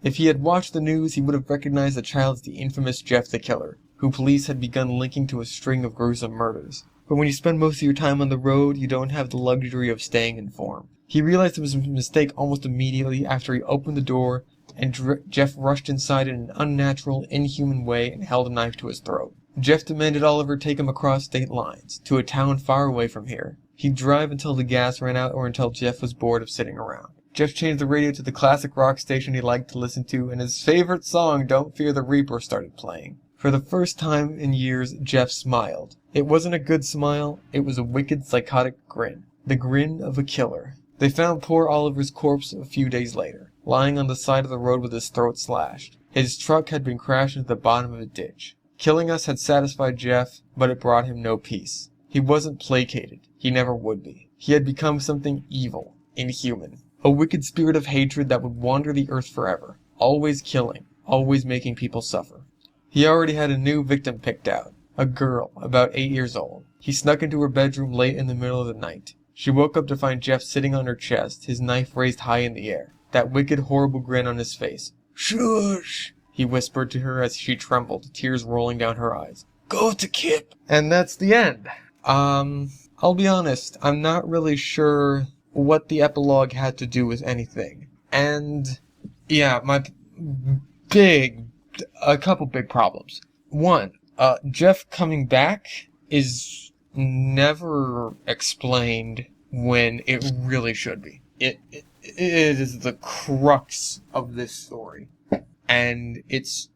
If he had watched the news, he would have recognized the child as the infamous Jeff the Killer, who police had begun linking to a string of gruesome murders. But when you spend most of your time on the road, you don't have the luxury of staying informed. He realized it was a mistake almost immediately after he opened the door, and Jeff rushed inside in an unnatural, inhuman way and held a knife to his throat. Jeff demanded Oliver take him across state lines, to a town far away from here. He'd drive until the gas ran out or until Jeff was bored of sitting around. Jeff changed the radio to the classic rock station he liked to listen to, and his favorite song, Don't Fear the Reaper, started playing. For the first time in years, Jeff smiled. It wasn't a good smile, it was a wicked, psychotic grin. The grin of a killer. They found poor Oliver's corpse a few days later, lying on the side of the road with his throat slashed. His truck had been crashed into the bottom of a ditch. Killing us had satisfied Jeff, but it brought him no peace. He wasn't placated. He never would be. He had become something evil, inhuman. A wicked spirit of hatred that would wander the earth forever, always killing, always making people suffer. He already had a new victim picked out, a girl, about 8 years old. He snuck into her bedroom late in the middle of the night. She woke up to find Jeff sitting on her chest, his knife raised high in the air, that wicked, horrible grin on his face. "Shush," he whispered to her as she trembled, tears rolling down her eyes. "Go to Kip." And that's the end. I'll be honest, I'm not really sure what the epilogue had to do with anything. And, yeah, big, a couple big problems. One, Jeff coming back is never explained when it really should be. It is the crux of this story. And it's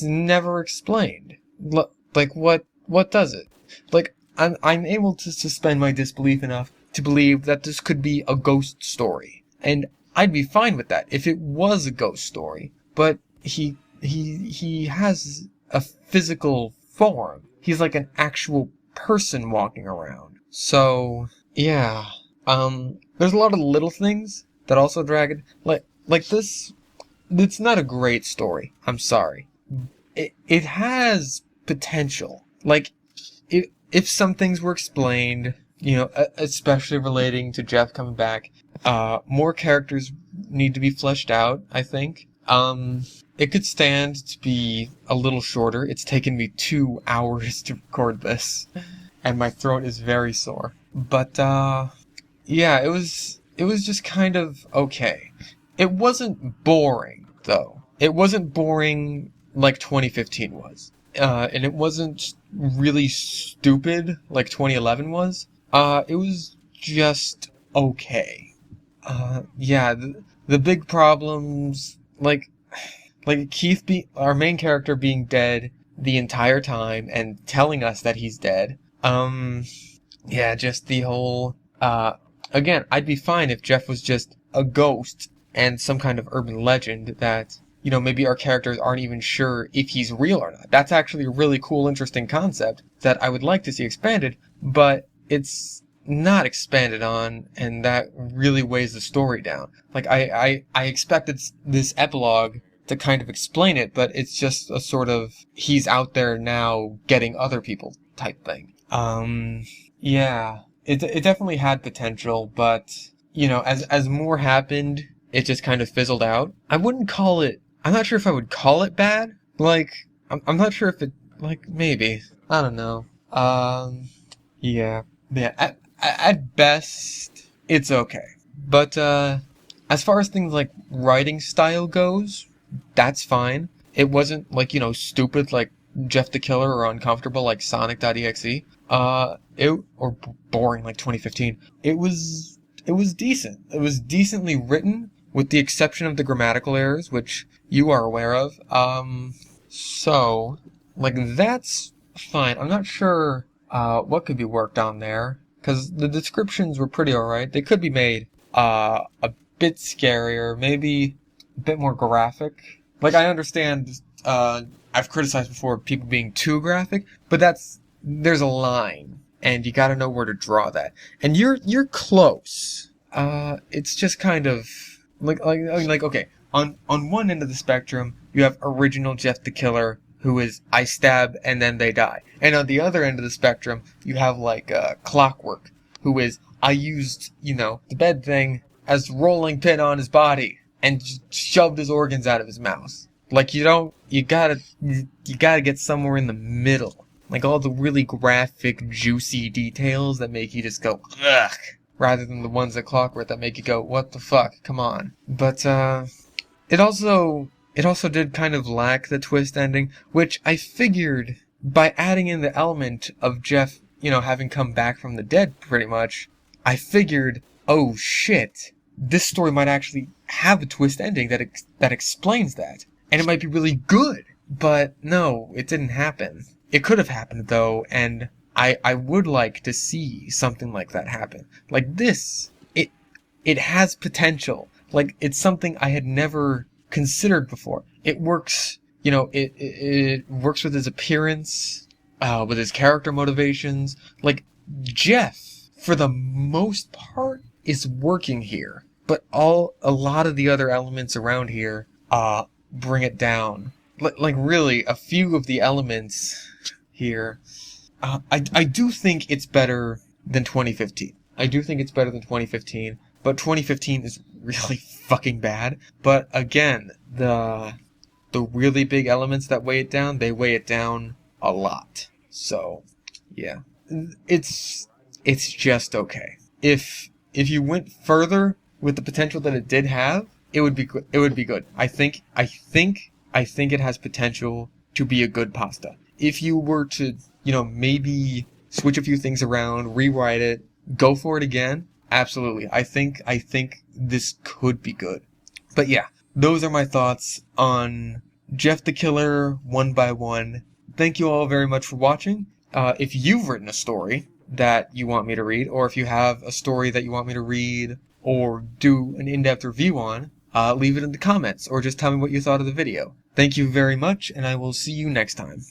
never explained. Like, what does it? Like, I'm able to suspend my disbelief enough to believe that this could be a ghost story. And I'd be fine with that if it was a ghost story. But he has a physical form. He's like an actual person walking around. So, yeah. There's a lot of little things that also drag it. Like this, it's not a great story. I'm sorry. It has potential. Like, if some things were explained, especially relating to Jeff coming back, more characters need to be fleshed out, I think. It could stand to be a little shorter. It's taken me 2 hours to record this, and my throat is very sore. But, yeah, it was just kind of okay. It wasn't boring, though. It wasn't boring like 2015 was. And it wasn't really stupid like 2011 was. It was just okay. Yeah, the big problems, like Keith our main character being dead the entire time and telling us that he's dead. Yeah, just the whole, again, I'd be fine if Jeff was just a ghost and some kind of urban legend that, maybe our characters aren't even sure if he's real or not. That's actually a really cool, interesting concept that I would like to see expanded, but it's not expanded on, and that really weighs the story down. Like, I expected this epilogue to kind of explain it, but it's just a sort of, he's out there now getting other people type thing. Yeah. It definitely had potential, but, as more happened, it just kind of fizzled out. I'm not sure if I would call it bad. Like, I'm not sure if it, like, maybe. I don't know. Yeah. Yeah, at best, it's okay. But, as far as things like writing style goes, that's fine. It wasn't, like, stupid like Jeff the Killer or uncomfortable like Sonic.exe. Or boring like 2015. It was decent. It was decently written, with the exception of the grammatical errors, which you are aware of. So, like, that's fine. I'm not sure, what could be worked on there, because the descriptions were pretty alright. They could be made, a bit scarier, maybe a bit more graphic. Like, I understand, I've criticized before people being too graphic, but there's a line, and you gotta know where to draw that. And you're close. It's just kind of, like, okay, on one end of the spectrum, you have original Jeff the Killer, who is, I stab and then they die. And on the other end of the spectrum, you have, like, Clockwork, who is, I used, the bed thing as rolling pin on his body, and shoved his organs out of his mouth. Like, you gotta get somewhere in the middle. Like, all the really graphic, juicy details that make you just go, ugh, rather than the ones at Clockwork that make you go, what the fuck, come on. But, it also did kind of lack the twist ending, which I figured, by adding in the element of Jeff, having come back from the dead, pretty much, I figured, oh shit, this story might actually have a twist ending that explains that. And it might be really good. But no, it didn't happen. It could have happened, though, and I would like to see something like that happen. Like this, it has potential. Like, it's something I had never considered before. It works, it works with his appearance, with his character motivations. Like, Jeff, for the most part, is working here. But a lot of the other elements around here, bring it down. Like, really, a few of the elements here, I do think it's better than 2015. I do think it's better than 2015, but 2015 is really fucking bad. But again, the really big elements that weigh it down, they weigh it down a lot. So, Yeah. It's it's just okay. If you went further with the potential that it did have, it would be good. It would be good. I think it has potential to be a good pasta. If you were to, maybe switch a few things around, rewrite it, go for it again, absolutely. I think this could be good. But yeah, those are my thoughts on Jeff the Killer one by one. Thank you all very much for watching. If you've written a story that you want me to read, or if you have a story that you want me to read or do an in-depth review on, leave it in the comments or just tell me what you thought of the video. Thank you very much, and I will see you next time.